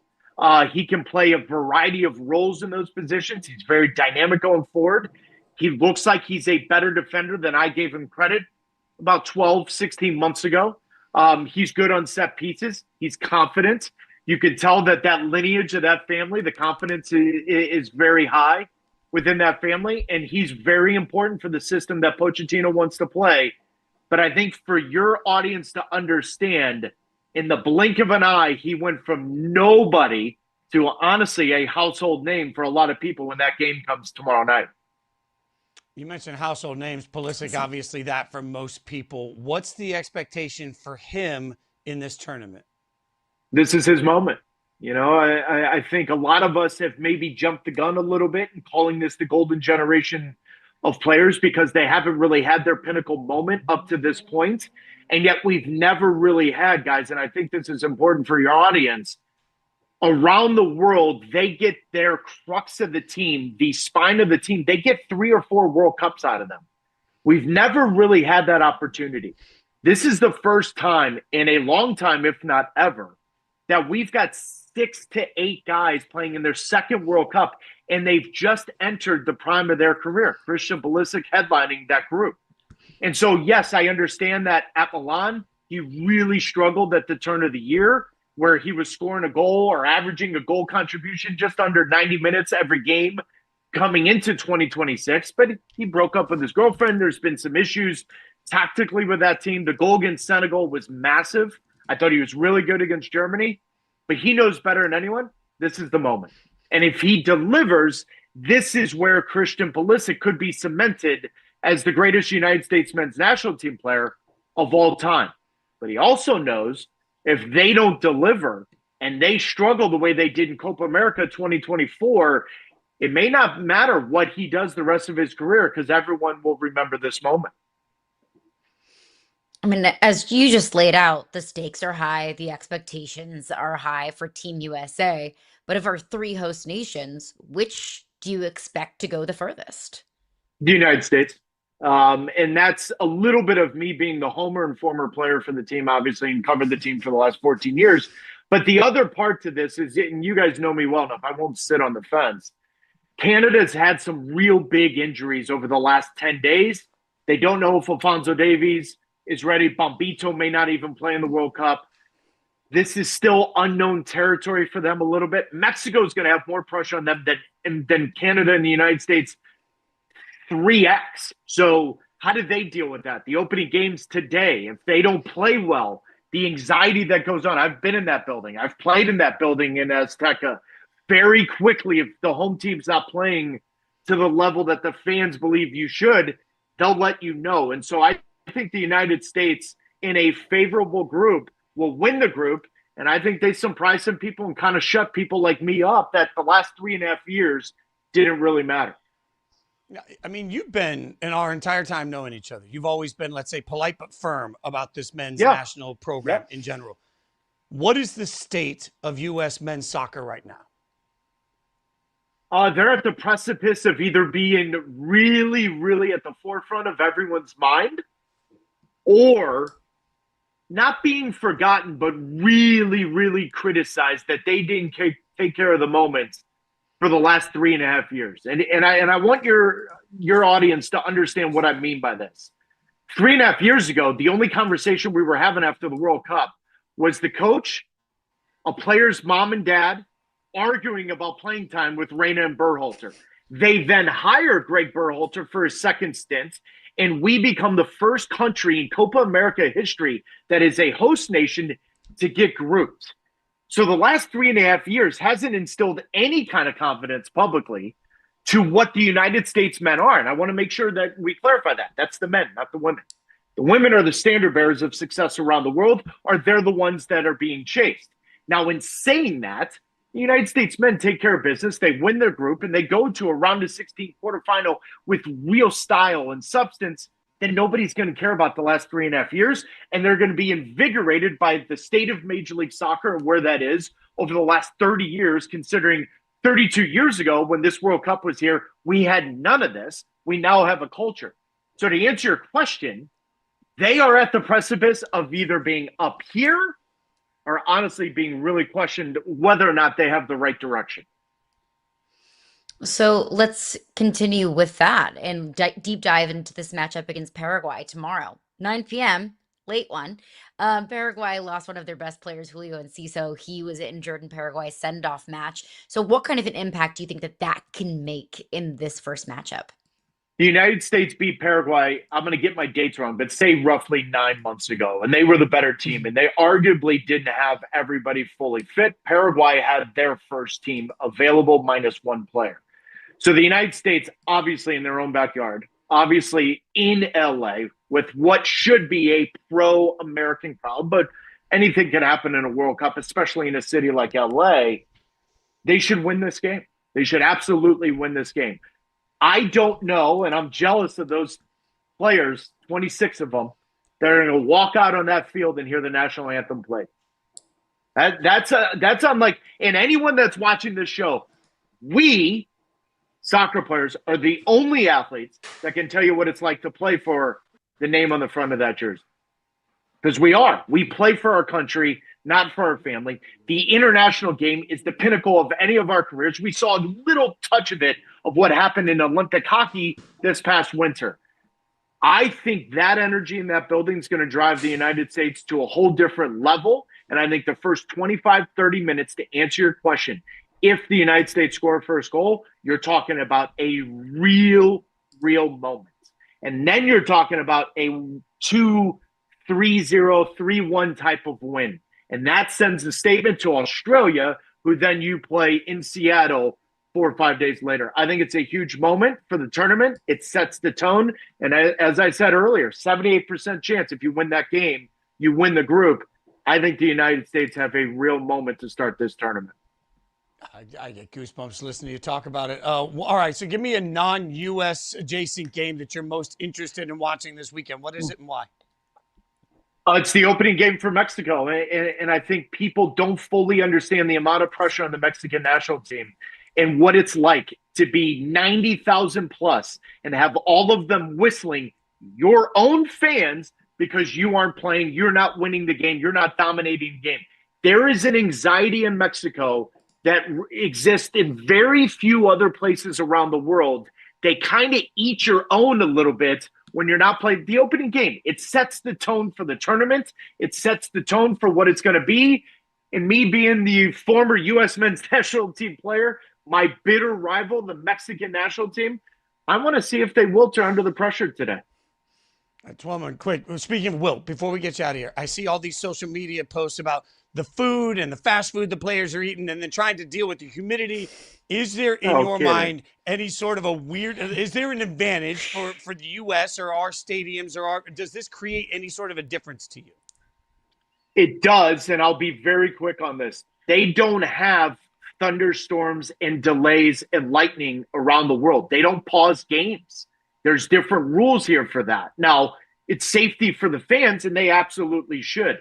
He can play a variety of roles in those positions. He's very dynamic going forward. He looks like he's a better defender than I gave him credit about 12, 16 months ago. He's good on set pieces. He's confident. You can tell that lineage of that family, the confidence is very high within that family, and he's very important for the system that Pochettino wants to play. But I think for your audience to understand, in the blink of an eye, he went from nobody to honestly a household name for a lot of people when that game comes tomorrow night. You mentioned household names. Pulisic, obviously that for most people. What's the expectation for him in this tournament? This is his moment. You know, I think a lot of us have maybe jumped the gun a little bit in calling this the golden generation of players because they haven't really had their pinnacle moment up to this point. And yet we've never really had, guys, and I think this is important for your audience, around the world, they get their crux of the team, the spine of the team, they get 3 or 4 World Cups out of them. We've never really had that opportunity. This is the first time in a long time, if not ever, that we've got 6 to 8 guys playing in their second World Cup, and they've just entered the prime of their career. Christian Pulisic headlining that group. And so, yes, I understand that at Milan, he really struggled at the turn of the year where he was scoring a goal or averaging a goal contribution just under 90 minutes every game coming into 2026. But he broke up with his girlfriend. There's been some issues tactically with that team. The goal against Senegal was massive. I thought he was really good against Germany. But he knows better than anyone. This is the moment. And if he delivers, this is where Christian Pulisic could be cemented as the greatest United States men's national team player of all time. But he also knows if they don't deliver and they struggle the way they did in Copa America 2024, it may not matter what he does the rest of his career because everyone will remember this moment. I mean, as you just laid out, the stakes are high, the expectations are high for Team USA. But of our 3 host nations, which do you expect to go the furthest? The United States. And that's a little bit of me being the homer and former player for the team, obviously, and covered the team for the last 14 years. But the other part to this is, and you guys know me well enough, I won't sit on the fence. Canada's had some real big injuries over the last 10 days. They don't know if Alphonso Davies is ready. Bombito may not even play in the World Cup. This is still unknown territory for them a little bit. Mexico is going to have more pressure on them than Canada and the United States 3x. So how do they deal with that? The opening games today, if they don't play well, the anxiety that goes on. I've been in that building. I've played in that building in Azteca. Very quickly, if the home team's not playing to the level that the fans believe you should, they'll let you know. And so I think the United States in a favorable group will win the group. And I think they surprise some people and kind of shut people like me up that the last 3.5 years didn't really matter. I mean, you've been in our entire time knowing each other. You've always been, let's say, polite but firm about this men's national program in general. What is the state of U.S. men's soccer right now? They're at the precipice of either being really, really at the forefront of everyone's mind, or not being forgotten, but really, really criticized that they didn't take care of the moments for the last 3.5 years. And I want your audience to understand what I mean by this. 3.5 years ago, the only conversation we were having after the World Cup was the coach, a player's mom and dad arguing about playing time with Reina and Berhalter. They then hire Greg Berhalter for his second stint, and we become the first country in Copa America history that is a host nation to get grouped. So the last 3.5 years hasn't instilled any kind of confidence publicly to what the United States men are. And I want to make sure that we clarify that. That's the men, not the women. The women are the standard bearers of success around the world, or they're the ones that are being chased. Now, in saying that, the United States men take care of business. They win their group, and they go to a round of 16 quarterfinal with real style and substance. Then nobody's going to care about the last 3.5 years, and they're going to be invigorated by the state of Major League Soccer and where that is over the last 30 years, considering 32 years ago when this World Cup was here, we had none of this. We now have a culture. So to answer your question, they are at the precipice of either being up here or honestly being really questioned whether or not they have the right direction. So let's continue with that and deep dive into this matchup against Paraguay tomorrow, 9 p.m., late one. Paraguay lost one of their best players, Julio Enciso. He was injured in Paraguay's send-off match. So what kind of an impact do you think that can make in this first matchup? The United States beat Paraguay, I'm going to get my dates wrong, but say roughly 9 months ago. And they were the better team. And they arguably didn't have everybody fully fit. Paraguay had their first team available minus one player. So the United States, obviously in their own backyard, obviously in LA, with what should be a pro-American crowd, but anything can happen in a World Cup, especially in a city like LA, they should win this game. They should absolutely win this game. I don't know, and I'm jealous of those players, 26 of them, that are going to walk out on that field and hear the national anthem played. That's unlike, and anyone that's watching this show, we soccer players are the only athletes that can tell you what it's like to play for the name on the front of that jersey. Because we play for our country, not for our family. The international game is the pinnacle of any of our careers. We saw a little touch of it, of what happened in Olympic hockey this past winter. I think that energy in that building is going to drive the United States to a whole different level. And I think the first 25, 30 minutes, to answer your question, if the United States score a first goal, you're talking about a real moment. And then you're talking about a 2-3-0, 3-1 type of win. And that sends a statement to Australia, who then you play in Seattle 4 or 5 days later. I think it's a huge moment for the tournament. It sets the tone. And as I said earlier, 78% chance if you win that game, you win the group. I think the United States have a real moment to start this tournament. I get goosebumps listening to you talk about it. All right, so give me a non-U.S. adjacent game that you're most interested in watching this weekend. What is it and why? It's the opening game for Mexico, and I think people don't fully understand the amount of pressure on the Mexican national team and what it's like to be 90,000 plus and have all of them whistling your own fans because you aren't playing, you're not winning the game, you're not dominating the game. There is an anxiety in Mexico that exists in very few other places around the world. They kind of eat your own a little bit when you're not playing the opening game. It sets the tone for the tournament. It sets the tone for what it's going to be. And me being the former U.S. men's national team player, my bitter rival, the Mexican national team, I want to see if they wilt under the pressure today. Twellman, quick. Speaking of wilt, before we get you out of here, I see all these social media posts about the food and the fast food the players are eating and then trying to deal with the humidity. Is there in your mind any sort of a weird, is there an advantage for the U.S. or our stadiums does this create any sort of a difference to you? It does, and I'll be very quick on this. They don't have thunderstorms and delays and lightning around the world. They don't pause games. There's different rules here for that. Now, it's safety for the fans, and they absolutely should.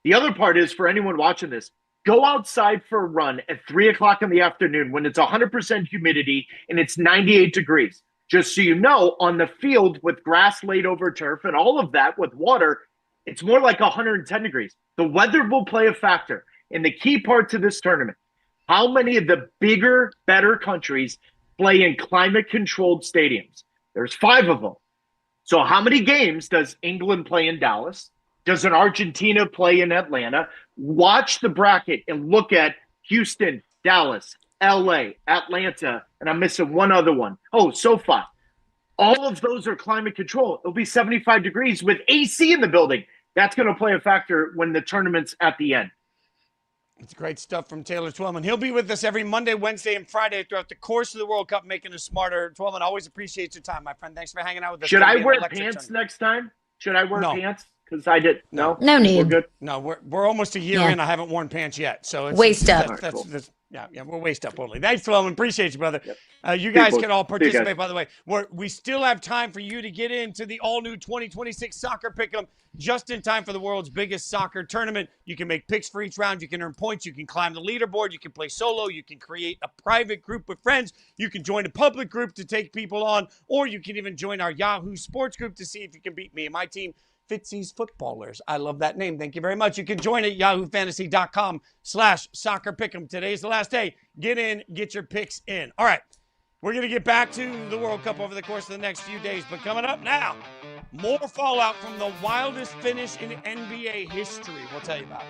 The other part is, for anyone watching this, go outside for a run at 3 o'clock in the afternoon when it's 100% humidity and it's 98 degrees. Just so you know, on the field with grass laid over turf and all of that with water, It's more like 110 degrees. The weather will play a factor. In the key parts of this tournament, how many of the bigger, better countries play in climate-controlled stadiums? There's 5 of them. So how many games does England play in Dallas? Does an Argentina play in Atlanta? Watch the bracket and look at Houston, Dallas, LA, Atlanta, and I'm missing one other one. Oh, SoFi. All of those are climate control. It'll be 75 degrees with AC in the building. That's going to play a factor when the tournament's at the end. It's great stuff from Taylor Twellman. He'll be with us every Monday, Wednesday, and Friday throughout the course of the World Cup, making us smarter. Twellman, always appreciate your time, my friend. Thanks for hanging out with us. Should I wear pants next time? Should I wear pants? Because I did. No need. We're good. No, we're almost a year in. I haven't worn pants yet, so it's waist up. Yeah, we're waist up only. Thanks, Twellman. Appreciate you, brother. You guys can all participate, by the way. We still have time for you to get into the all-new 2026 Soccer Pick'em just in time for the world's biggest soccer tournament. You can make picks for each round. You can earn points. You can climb the leaderboard. You can play solo. You can create a private group with friends. You can join a public group to take people on, or you can even join our Yahoo Sports group to see if you can beat me and my team, Fitzy's Footballers. I love that name. Thank you very much. You can join at yahoofantasy.com/soccer pick'em. Today's the last day. Get in, get your picks in. All right. We're going to get back to the World Cup over the course of the next few days. But coming up now, more fallout from the wildest finish in NBA history. We'll tell you about it.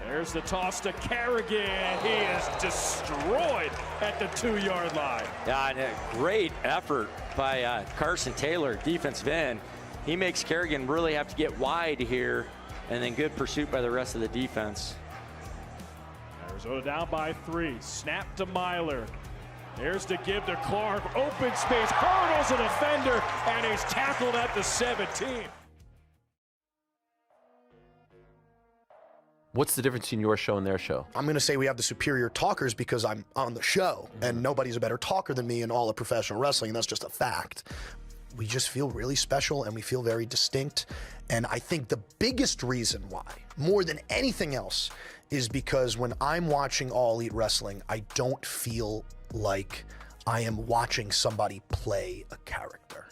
There's the toss to Kerrigan. He is destroyed at the 2-yard line. Yeah, and a great effort by Carson Taylor, defensive end. He makes Kerrigan really have to get wide here, and then good pursuit by the rest of the defense. Arizona down by 3. Snap to Myler. There's the give to Clark. Open space, hurdles a defender, and he's tackled at the 17. What's the difference between your show and their show? I'm going to say we have the superior talkers because I'm on the show, and nobody's a better talker than me in all of professional wrestling, and that's just a fact. We just feel really special, and we feel very distinct. And I think the biggest reason why, more than anything else, is because when I'm watching All Elite Wrestling, I don't feel like I am watching somebody play a character.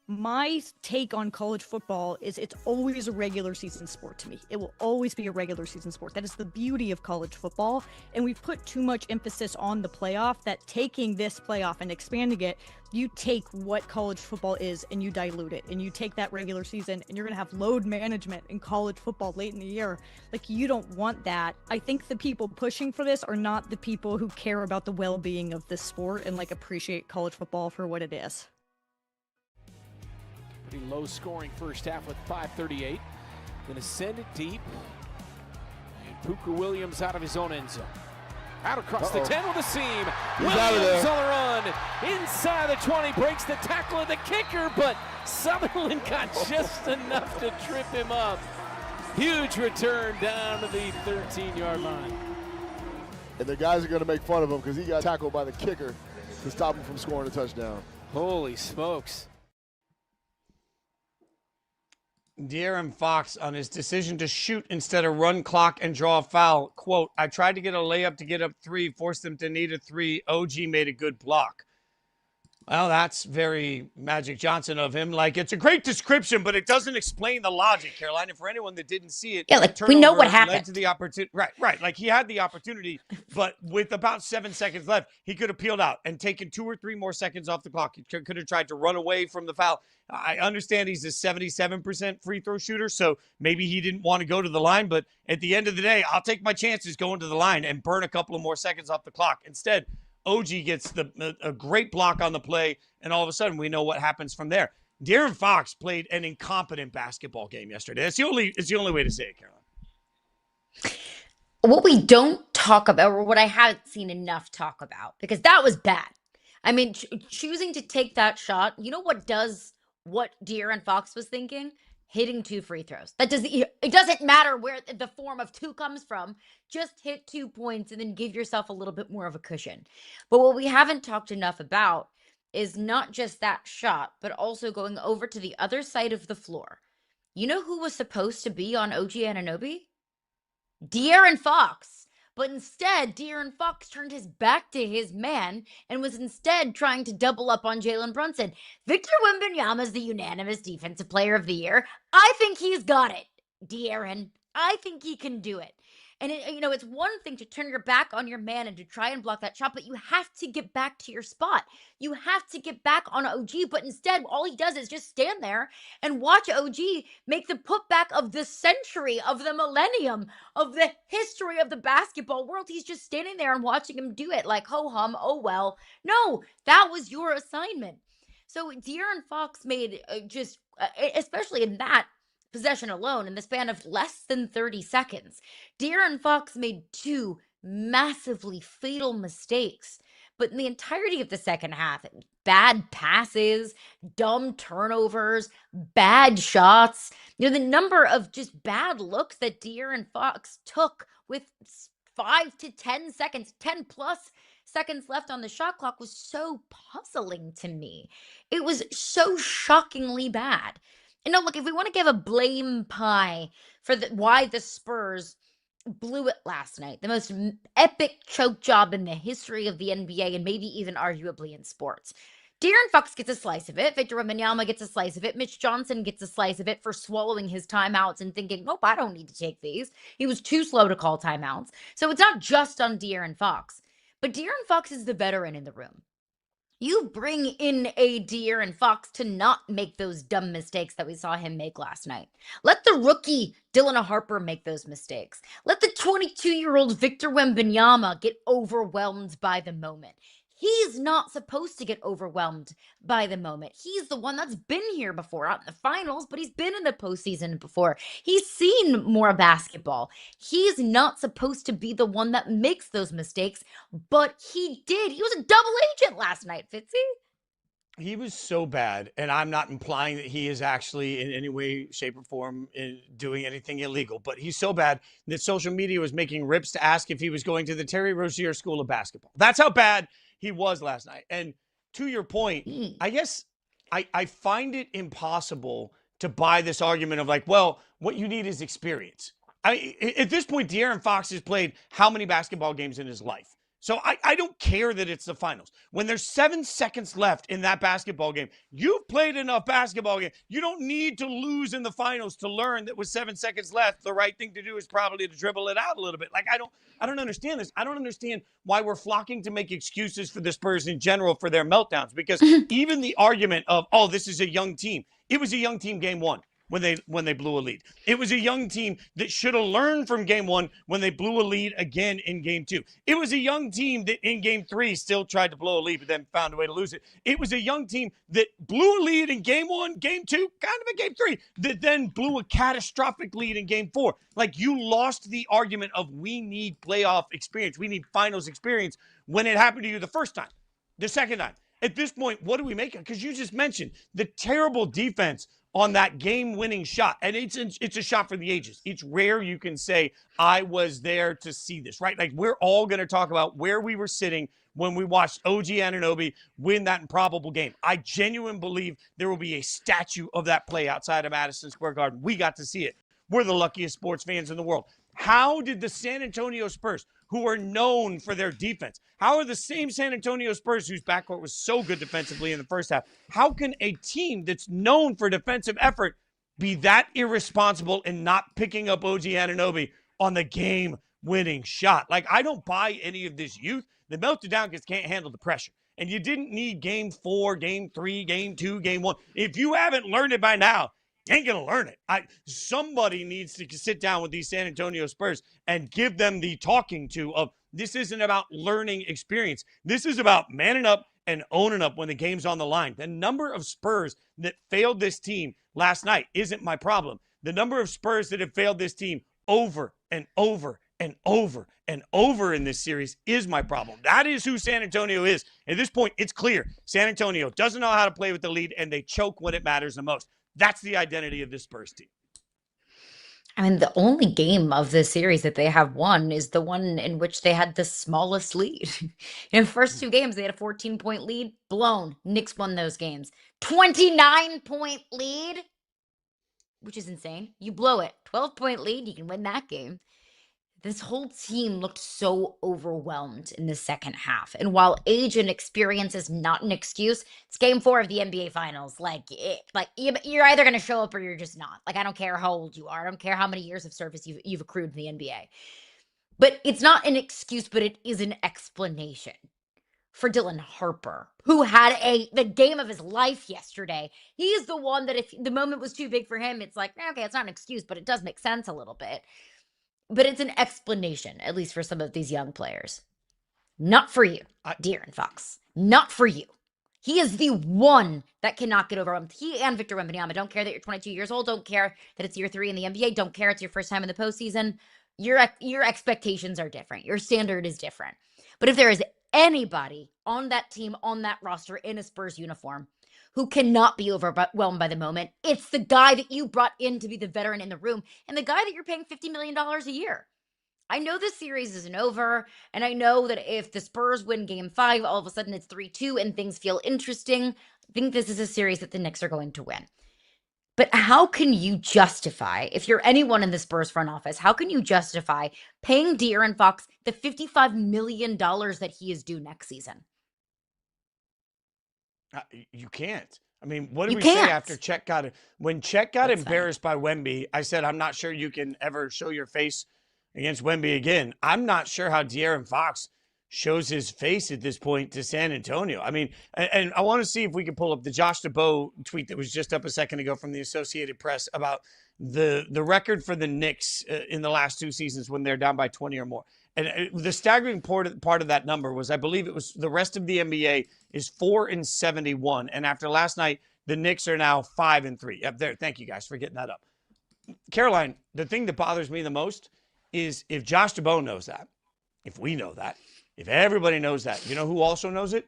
My take on college football is it's always a regular season sport to me. It will always be a regular season sport. That is the beauty of college football. And we've put too much emphasis on the playoff, that taking this playoff and expanding it, you take what college football is and you dilute it. And you take that regular season and you're going to have load management in college football late in the year. Like, you don't want that. I think the people pushing for this are not the people who care about the well-being of this sport and like appreciate college football for what it is. Pretty low scoring first half with 5:38. Gonna send it deep. And Puka Williams out of his own end zone. Out across the 10 with a seam. He's out of Williams there. on the run. Inside the 20, breaks the tackle of the kicker, but Sutherland got just enough to trip him up. Huge return down to the 13-yard line. And the guys are going to make fun of him because he got tackled by the kicker to stop him from scoring a touchdown. Holy smokes. De'Aaron Fox on his decision to shoot instead of run clock and draw a foul. Quote, I tried to get a layup to get up 3, forced them to need a 3. OG made a good block. Well, that's very Magic Johnson of him. Like, it's a great description, but it doesn't explain the logic, Caroline. And for anyone that didn't see it, yeah, like we know what happened. Led to the opportunity. Right. Like, he had the opportunity, but with about 7 seconds left, he could have peeled out and taken 2 or 3 more seconds off the clock. He could have tried to run away from the foul. I understand he's a 77% free throw shooter, so maybe he didn't want to go to the line. But at the end of the day, I'll take my chances going to the line and burn a couple of more seconds off the clock. Instead, OG gets a great block on the play, and all of a sudden we know what happens from there. De'Aaron Fox played an incompetent basketball game yesterday. It's the only way to say it, Caroline. What we don't talk about, or what I haven't seen enough talk about, because that was bad. I mean, choosing to take that shot, you know what De'Aaron Fox was thinking? Hitting 2 free throws. It doesn't matter where the form of 2 comes from. Just hit 2 points and then give yourself a little bit more of a cushion. But what we haven't talked enough about is not just that shot, but also going over to the other side of the floor. You know who was supposed to be on OG Anunoby? De'Aaron Fox. But instead, De'Aaron Fox turned his back to his man and was instead trying to double up on Jalen Brunson. Victor Wembanyama is the unanimous Defensive Player of the Year. I think he's got it, De'Aaron. I think he can do it. And, it's one thing to turn your back on your man and to try and block that shot, but you have to get back to your spot. You have to get back on OG, but instead, all he does is just stand there and watch OG make the putback of the century, of the millennium, of the history of the basketball world. He's just standing there and watching him do it like, ho hum, oh well. No, that was your assignment. So De'Aaron Fox made especially in that possession alone, in the span of less than 30 seconds, De'Aaron Fox made 2 massively fatal mistakes. But in the entirety of the second half, bad passes, dumb turnovers, bad shots, the number of just bad looks that De'Aaron Fox took with 5 to 10 seconds, 10 plus seconds left on the shot clock was so puzzling to me. It was so shockingly bad. And look, if we want to give a blame pie for why the Spurs blew it last night, the most epic choke job in the history of the NBA and maybe even arguably in sports, De'Aaron Fox gets a slice of it. Victor Wembanyama gets a slice of it. Mitch Johnson gets a slice of it for swallowing his timeouts and thinking, nope, I don't need to take these. He was too slow to call timeouts. So it's not just on De'Aaron Fox. But De'Aaron Fox is the veteran in the room. You bring in a De'Aaron Fox to not make those dumb mistakes that we saw him make last night. Let the rookie Dylan Harper make those mistakes. Let the 22-year-old Victor Wembanyama get overwhelmed by the moment. He's not supposed to get overwhelmed by the moment. He's the one that's been here before, not in the finals, but he's been in the postseason before. He's seen more basketball. He's not supposed to be the one that makes those mistakes, but he did. He was a double agent last night, Fitzy. He was so bad, and I'm not implying that he is actually in any way, shape, or form doing anything illegal, but he's so bad that social media was making rips to ask if he was going to the Terry Rozier School of Basketball. That's how bad he was last night. And to your point, I guess I find it impossible to buy this argument of like, well, what you need is experience. At this point, De'Aaron Fox has played how many basketball games in his life? So I don't care that it's the finals. When there's 7 seconds left in that basketball game, you've played enough basketball game. You don't need to lose in the finals to learn that with 7 seconds left, the right thing to do is probably to dribble it out a little bit. Like, I don't understand this. I don't understand why we're flocking to make excuses for the Spurs in general for their meltdowns, because even the argument of, oh, this is a young team. It was a young team game one. When they blew a lead. It was a young team that should have learned from game one when they blew a lead again in game two. It was a young team that in game three still tried to blow a lead but then found a way to lose it. It was a young team that blew a lead in game one, game two, kind of in game three, that then blew a catastrophic lead in game four. Like, you lost the argument of we need playoff experience. We need finals experience when it happened to you the first time. The second time. At this point, what do we make of it? Because you just mentioned the terrible defense on that game-winning shot. And it's a shot for the ages. It's rare you can say, I was there to see this, right? Like, we're all going to talk about where we were sitting when we watched OG Anunoby win that improbable game. I genuinely believe there will be a statue of that play outside of Madison Square Garden. We got to see it. We're the luckiest sports fans in the world. How did the San Antonio Spurs, who are known for their defense, how are the same San Antonio Spurs, whose backcourt was so good defensively in the first half, how can a team that's known for defensive effort be that irresponsible and not picking up OG Anunoby on the game-winning shot? Like, I don't buy any of this youth. They melted down because they can't handle the pressure. And you didn't need game 4, game 3, game 2, game 1. If you haven't learned it by now, you ain't going to learn it. Somebody needs to sit down with these San Antonio Spurs and give them the talking to of, this isn't about learning experience. This is about manning up and owning up when the game's on the line. The number of Spurs that failed this team last night isn't my problem. The number of Spurs that have failed this team over and over and over and over in this series is my problem. That is who San Antonio is. At this point, it's clear. San Antonio doesn't know how to play with the lead, and they choke when it matters the most. That's the identity of this Spurs team. I mean, the only game of this series that they have won is the one in which they had the smallest lead. In the first 2 games, they had a 14-point lead, blown. Knicks won those games. 29-point lead, which is insane. You blow it. 12-point lead, you can win that game. this whole team looked so overwhelmed in the second half. And while age and experience is not an excuse, it's game 4 of the NBA Finals. You're either going to show up or you're just not. Like, I don't care how old you are. I don't care how many years of service you've accrued in the NBA. But it's not an excuse, but it is an explanation for Dylan Harper, who had the game of his life yesterday. He is the one that if the moment was too big for him, it's like, okay, it's not an excuse, but it does make sense a little bit. But it's an explanation, at least for some of these young players. Not for you, De'Aaron Fox. Not for you. He is the one that cannot get overwhelmed. He and Victor Wembanyama. Don't care that you're 22 years old. Don't care that it's year 3 in the NBA. Don't care it's your first time in the postseason. Your expectations are different. Your standard is different. But if there is anybody on that team, on that roster, in a Spurs uniform who cannot be overwhelmed by the moment, it's the guy that you brought in to be the veteran in the room and the guy that you're paying $50 million a year. I know this series isn't over, and I know that if the Spurs win Game 5, all of a sudden it's 3-2 and things feel interesting. I think this is a series that the Knicks are going to win. But how can you justify, if you're anyone in the Spurs front office, how can you justify paying De'Aaron Fox the $55 million that he is due next season? You can't. I mean, what did we say after Chet got it? When Chet got embarrassed by Wemby, I said, I'm not sure you can ever show your face against Wemby again. I'm not sure how De'Aaron Fox shows his face at this point to San Antonio. I mean, and I want to see if we can pull up the Josh DeBow tweet that was just up a second ago from the Associated Press about the record for the Knicks in the last 2 seasons when they're down by 20 or more. And the staggering part of that number was, I believe it was the rest of the NBA is 4-71. And after last night, the Knicks are now 5-3. Up there. Thank you guys for getting that up. Caroline, the thing that bothers me the most is if Josh DeBow knows that, if we know that, if everybody knows that, you know who also knows it?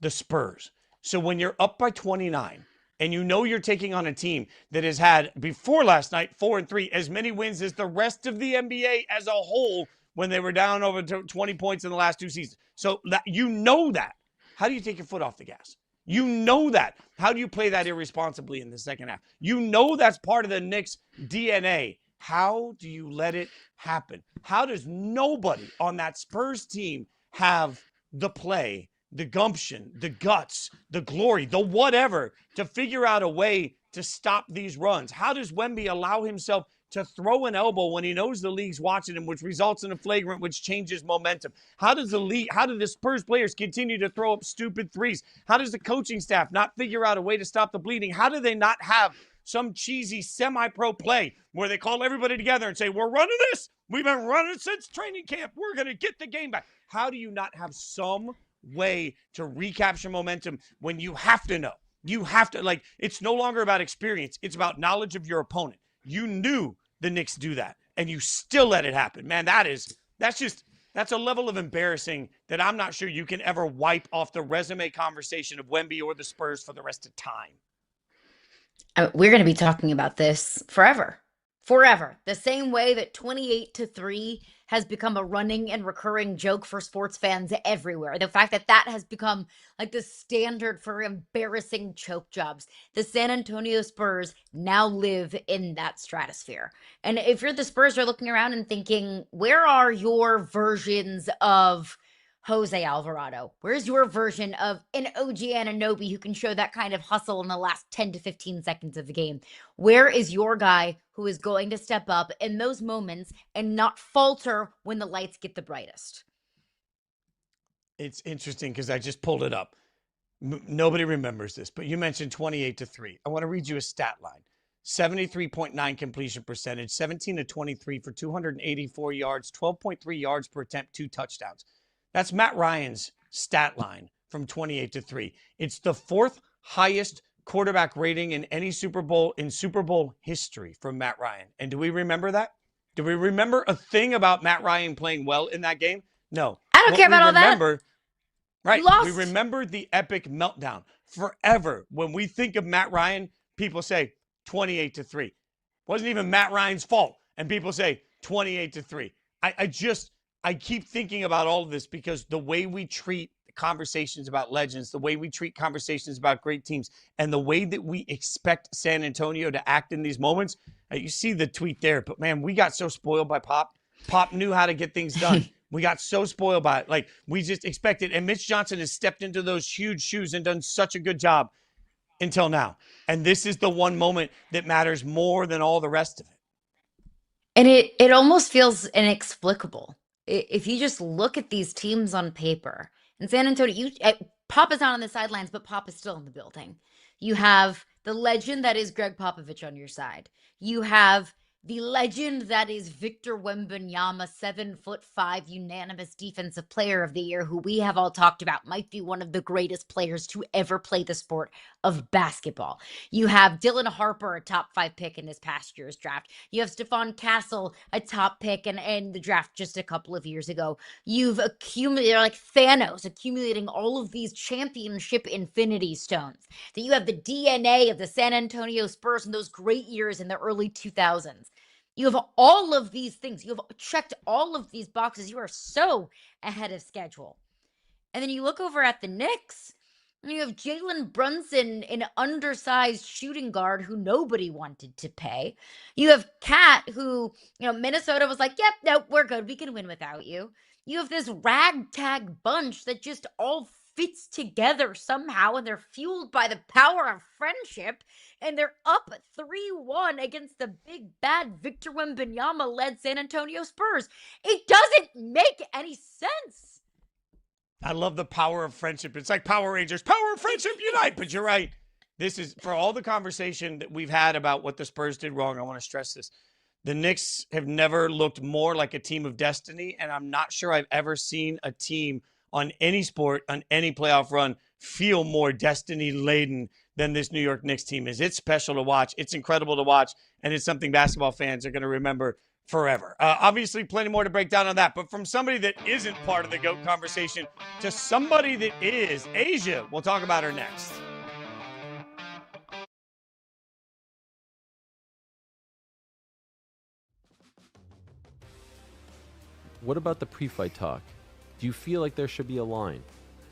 The Spurs. So when you're up by 29 and you know you're taking on a team that has had, before last night, 4-3, as many wins as the rest of the NBA as a whole when they were down over 20 points in the last 2 seasons. So that, you know that. How do you take your foot off the gas? You know that. How do you play that irresponsibly in the second half? You know that's part of the Knicks' DNA. How do you let it happen? How does nobody on that Spurs team have the play, the gumption, the guts, the glory, the whatever to figure out a way to stop these runs? How does Wemby allow himself to throw an elbow when he knows the league's watching him, which results in a flagrant, which changes momentum? How do the Spurs players continue to throw up stupid threes? How does the coaching staff not figure out a way to stop the bleeding? How do they not have some cheesy semi-pro play where they call everybody together and say, we're running this. We've been running since training camp. We're going to get the game back. How do you not have some way to recapture momentum when you have to know? You have to, it's no longer about experience. It's about knowledge of your opponent. You knew the Knicks do that, and you still let it happen. Man, that's a level of embarrassing that I'm not sure you can ever wipe off the resume conversation of Wemby or the Spurs for the rest of time. We're going to be talking about this forever. The same way that 28-3 has become a running and recurring joke for sports fans everywhere. The fact that that has become like the standard for embarrassing choke jobs. The San Antonio Spurs now live in that stratosphere. And if you're the Spurs, you're looking around and thinking, where are your versions of Jose Alvarado? Where's your version of an OG Anunoby who can show that kind of hustle in the last 10 to 15 seconds of the game? Where is your guy who is going to step up in those moments and not falter when the lights get the brightest? It's interesting because I just pulled it up. Nobody remembers this, but you mentioned 28-3. I want to read you a stat line. 73.9 completion percentage, 17-23 for 284 yards, 12.3 yards per attempt, 2 touchdowns. That's Matt Ryan's stat line from 28-3. It's the 4th highest quarterback rating in any Super Bowl in Super Bowl history from Matt Ryan. And do we remember that? Do we remember a thing about Matt Ryan playing well in that game? No. I don't care about all that. Right. We remember the epic meltdown. Forever, when we think of Matt Ryan, people say 28-3. Wasn't even Matt Ryan's fault. And people say 28-3. I keep thinking about all of this because the way we treat conversations about legends, the way we treat conversations about great teams, and the way that we expect San Antonio to act in these moments. You see the tweet there, but man, we got so spoiled by Pop. Pop knew how to get things done. We got so spoiled by it. Like, we just expected. And Mitch Johnson has stepped into those huge shoes and done such a good job until now. And this is the one moment that matters more than all the rest of it. And it almost feels inexplicable. If you just look at these teams on paper, in San Antonio, Pop is not on the sidelines, but Pop is still in the building. You have the legend that is Greg Popovich on your side. You have the legend that is Victor Wembanyama, 7'5", unanimous defensive player of the year, who we have all talked about might be one of the greatest players to ever play the sport of basketball. You have Dylan Harper, a top 5 pick in this past year's draft. You have Stephon Castle, a top pick in the draft just a couple of years ago. You've accumulated, like Thanos, accumulating all of these championship infinity stones. That you have the DNA of the San Antonio Spurs in those great years in the early 2000s. You have all of these things. You have checked all of these boxes. You are so ahead of schedule. And then you look over at the Knicks, and you have Jalen Brunson, an undersized shooting guard who nobody wanted to pay. You have Cat, who, Minnesota was like, yep, no, we're good. We can win without you. You have this ragtag bunch that just all fits together somehow, and they're fueled by the power of friendship, and they're up 3-1 against the big bad Victor Wembanyama-led San Antonio Spurs. It doesn't make any sense. I love the power of friendship. It's like Power Rangers, power of friendship, unite. But you're right. This is, for all the conversation that we've had about what the Spurs did wrong, I want to stress this. The Knicks have never looked more like a team of destiny, and I'm not sure I've ever seen a team on any sport, on any playoff run, feel more destiny-laden than this New York Knicks team is. It's special to watch. It's incredible to watch, and it's something basketball fans are going to remember forever. Obviously, plenty more to break down on that, but from somebody that isn't part of the GOAT conversation to somebody that is, Asia, we'll talk about her next. What about the pre-fight talk? Do you feel like there should be a line?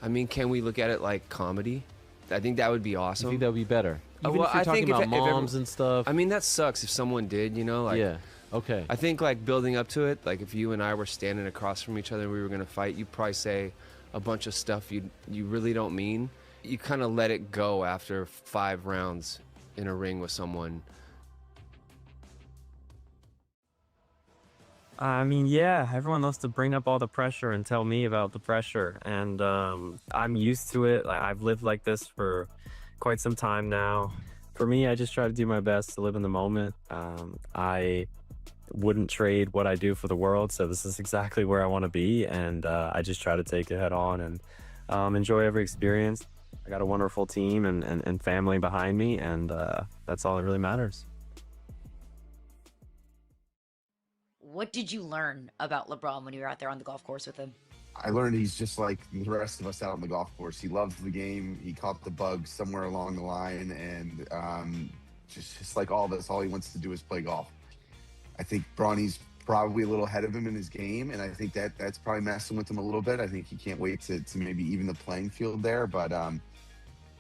I mean, can we look at it like comedy? I think that would be awesome. You think that would be better? Even well, if you're I talking think about if moms and stuff. I mean, that sucks if someone did, yeah, okay. I think, like, building up to it, like, if you and I were standing across from each other and we were going to fight, you'd probably say a bunch of stuff you really don't mean. You kind of let it go after 5 rounds in a ring with someone. I mean, yeah, everyone loves to bring up all the pressure and tell me about the pressure. And I'm used to it. Like, I've lived like this for quite some time now. For me, I just try to do my best to live in the moment. I wouldn't trade what I do for the world. So this is exactly where I want to be. And I just try to take it head on and enjoy every experience. I got a wonderful team and family behind me. And that's all that really matters. What did you learn about LeBron when you were out there on the golf course with him? I learned he's just like the rest of us out on the golf course. He loves the game. He caught the bug somewhere along the line, and just like all of us, all he wants to do is play golf. I think Bronny's probably a little ahead of him in his game, and I think that's probably messing with him a little bit. I think he can't wait to maybe even the playing field there. But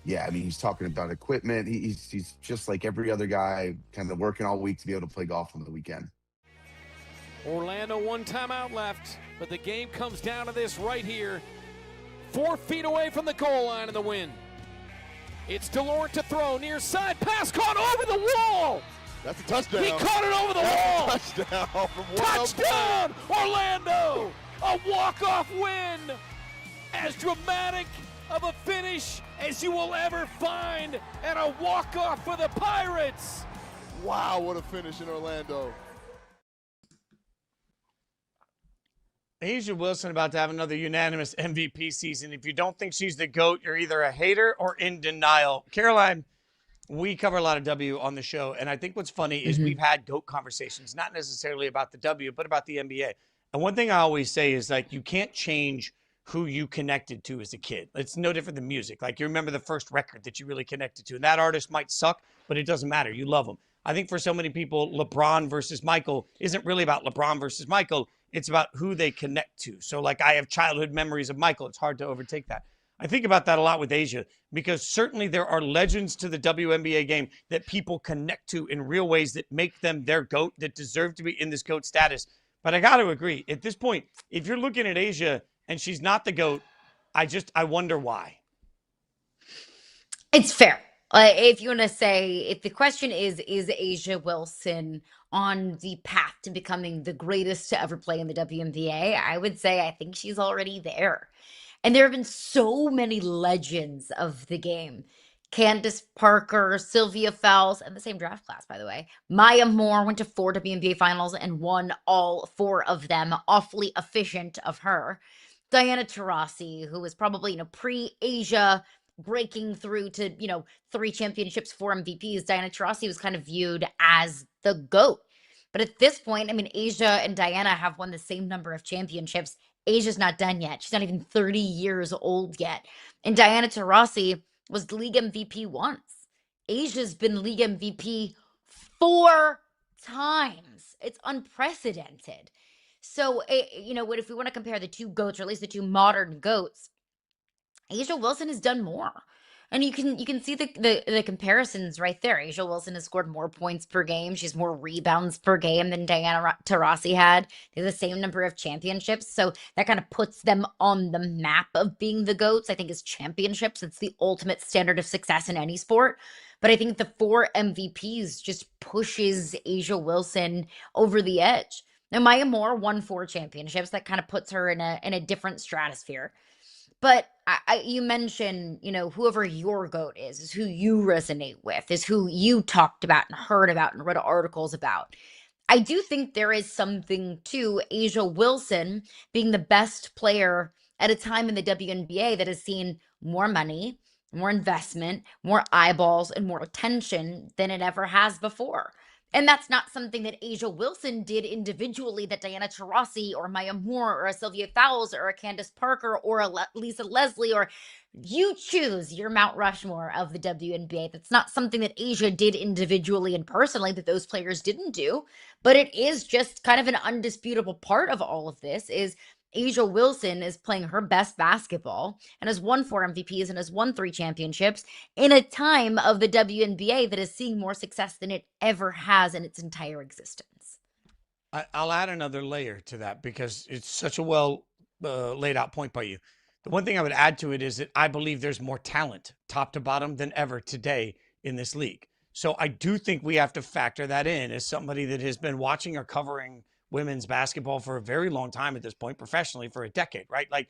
yeah, I mean, he's talking about equipment. He's just like every other guy, kind of working all week to be able to play golf on the weekend. Orlando, 1 timeout left, but the game comes down to this right here. 4 feet away from the goal line in the win. It's DeLore to throw, near side, pass caught over the wall. That's a touchdown. He caught it over the wall. Touchdown from Touchdown, Orlando. A walk-off win. As dramatic of a finish as you will ever find, and a walk-off for the Pirates. Wow, what a finish in Orlando. Asia Wilson about to have another unanimous MVP season. If you don't think she's the GOAT, you're either a hater or in denial. Caroline, we cover a lot of W on the show, and I think what's funny is we've had GOAT conversations, not necessarily about the W, but about the NBA. And one thing I always say is, like, you can't change who you connected to as a kid. It's no different than music. Like, you remember the first record that you really connected to, and that artist might suck, but it doesn't matter. You love them. I think for so many people, LeBron versus Michael isn't really about LeBron versus Michael. It's about who they connect to. So, like, I have childhood memories of Michael. It's hard to overtake that. I think about that a lot with Asia, because certainly there are legends to the WNBA game that people connect to in real ways that make them their GOAT, that deserve to be in this GOAT status. But I got to agree. At this point, if you're looking at Asia and she's not the GOAT, I wonder why. It's fair. If you want to say, if the question is Asia Wilson on the path to becoming the greatest to ever play in the WNBA, I would say I think she's already there. And there have been so many legends of the game. Candace Parker, Sylvia Fowles, and the same draft class, by the way. Maya Moore went to 4 WNBA finals and won all 4 of them. Awfully efficient of her. Diana Taurasi, who was probably, pre-Asia, breaking through to, 3 championships, 4 MVPs. Diana Taurasi was kind of viewed as the GOAT. But at this point, I mean, Asia and Diana have won the same number of championships. Asia's not done yet. She's not even 30 years old yet. And Diana Taurasi was league MVP once. Asia's been league MVP 4 times. It's unprecedented. So, if we want to compare the 2 GOATs, or at least the 2 modern GOATs, Asia Wilson has done more. And you can see the comparisons right there. Asia Wilson has scored more points per game. She's more rebounds per game than Diana Taurasi had. They have the same number of championships. So that kind of puts them on the map of being the GOATs. I think as championships, it's the ultimate standard of success in any sport. But I think the 4 MVPs just pushes Asia Wilson over the edge. Now, Maya Moore won 4 championships. That kind of puts her in a different stratosphere. But you mentioned, whoever your GOAT is who you resonate with, is who you talked about and heard about and read articles about. I do think there is something to Asia Wilson being the best player at a time in the WNBA that has seen more money, more investment, more eyeballs, and more attention than it ever has before. And that's not something that Asia Wilson did individually that Diana Taurasi or Maya Moore or a Sylvia Fowles or a Candace Parker or a Lisa Leslie, or you choose your Mount Rushmore of the WNBA. That's not something that Asia did individually and personally that those players didn't do. But it is just kind of an undisputable part of all of this is Asia Wilson is playing her best basketball and has won 4 MVPs and has won 3 championships in a time of the WNBA that is seeing more success than it ever has in its entire existence. I'll add another layer to that because it's such a well laid out point by you. The one thing I would add to it is that I believe there's more talent top to bottom than ever today in this league. So I do think we have to factor that in as somebody that has been watching or covering women's basketball for a very long time at this point, professionally for a decade, right? Like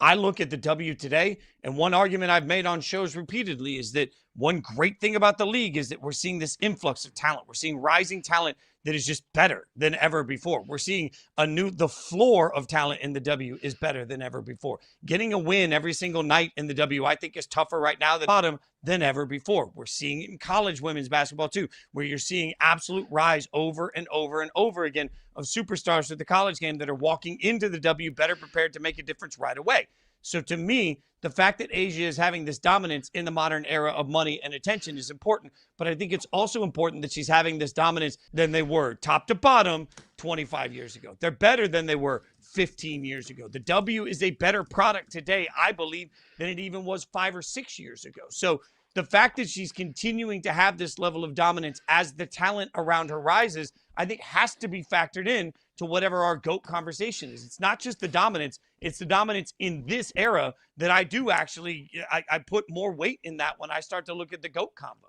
I look at the W today, and one argument I've made on shows repeatedly is that one great thing about the league is that we're seeing this influx of talent. We're seeing rising talent that is just better than ever before. We're seeing the floor of talent in the W is better than ever before. Getting a win every single night in the W, I think is tougher right now than the bottom than ever before. We're seeing it in college women's basketball too, where you're seeing absolute rise over and over and over again of superstars at the college game that are walking into the W better prepared to make a difference right away. So to me, the fact that Asia is having this dominance in the modern era of money and attention is important. But I think it's also important that she's having this dominance than they were top to bottom 25 years ago. They're better than they were 15 years ago. The W is a better product today, I believe, than it even was 5 or 6 years ago. So the fact that she's continuing to have this level of dominance as the talent around her rises, I think has to be factored in to whatever our GOAT conversation is. It's not just the dominance, it's the dominance in this era that I do actually, I put more weight in that when I start to look at the GOAT combo.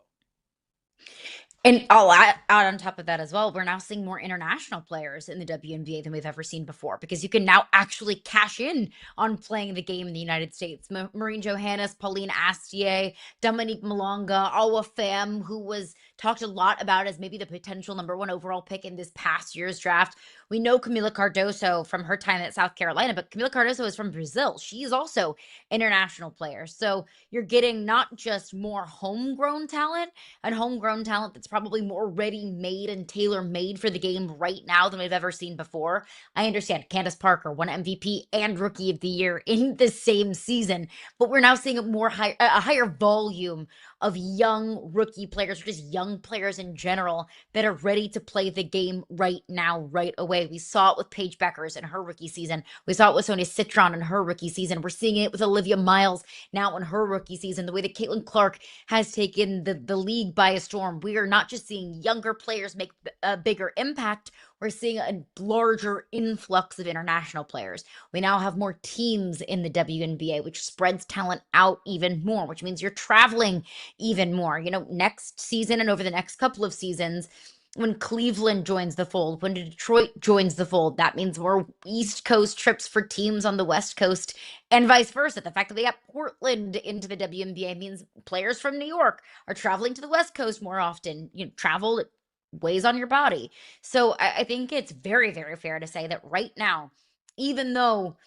And I'll add on top of that as well, we're now seeing more international players in the WNBA than we've ever seen before, because you can now actually cash in on playing the game in the United States. Maureen Johannes, Pauline Astier, Dominique Malonga, Awa Pham, who was talked a lot about as maybe the potential #1 overall pick in this past year's draft. We know Camila Cardoso from her time at South Carolina, but Camila Cardoso is from Brazil. She is also international player. So you're getting not just more homegrown talent and homegrown talent that's probably more ready-made and tailor-made for the game right now than we've ever seen before. I understand Candace Parker won MVP and Rookie of the Year in the same season, but we're now seeing a higher volume of young rookie players, or just young players in general, that are ready to play the game right now, right away. We saw it with Paige Beckers in her rookie season. We saw it with Sonia Citron in her rookie season. We're seeing it with Olivia Miles now in her rookie season. The way that Caitlin Clark has taken the league by a storm. We are not just seeing younger players make a bigger impact. We're seeing a larger influx of international players. We now have more teams in the WNBA, which spreads talent out even more, which means you're traveling even more. Next season and over the next couple of seasons, when Cleveland joins the fold, when Detroit joins the fold, that means more East Coast trips for teams on the West Coast and vice versa. The fact that they got Portland into the WNBA means players from New York are traveling to the West Coast more often. Travel, it weighs on your body. So I think it's very, very fair to say that right now, even though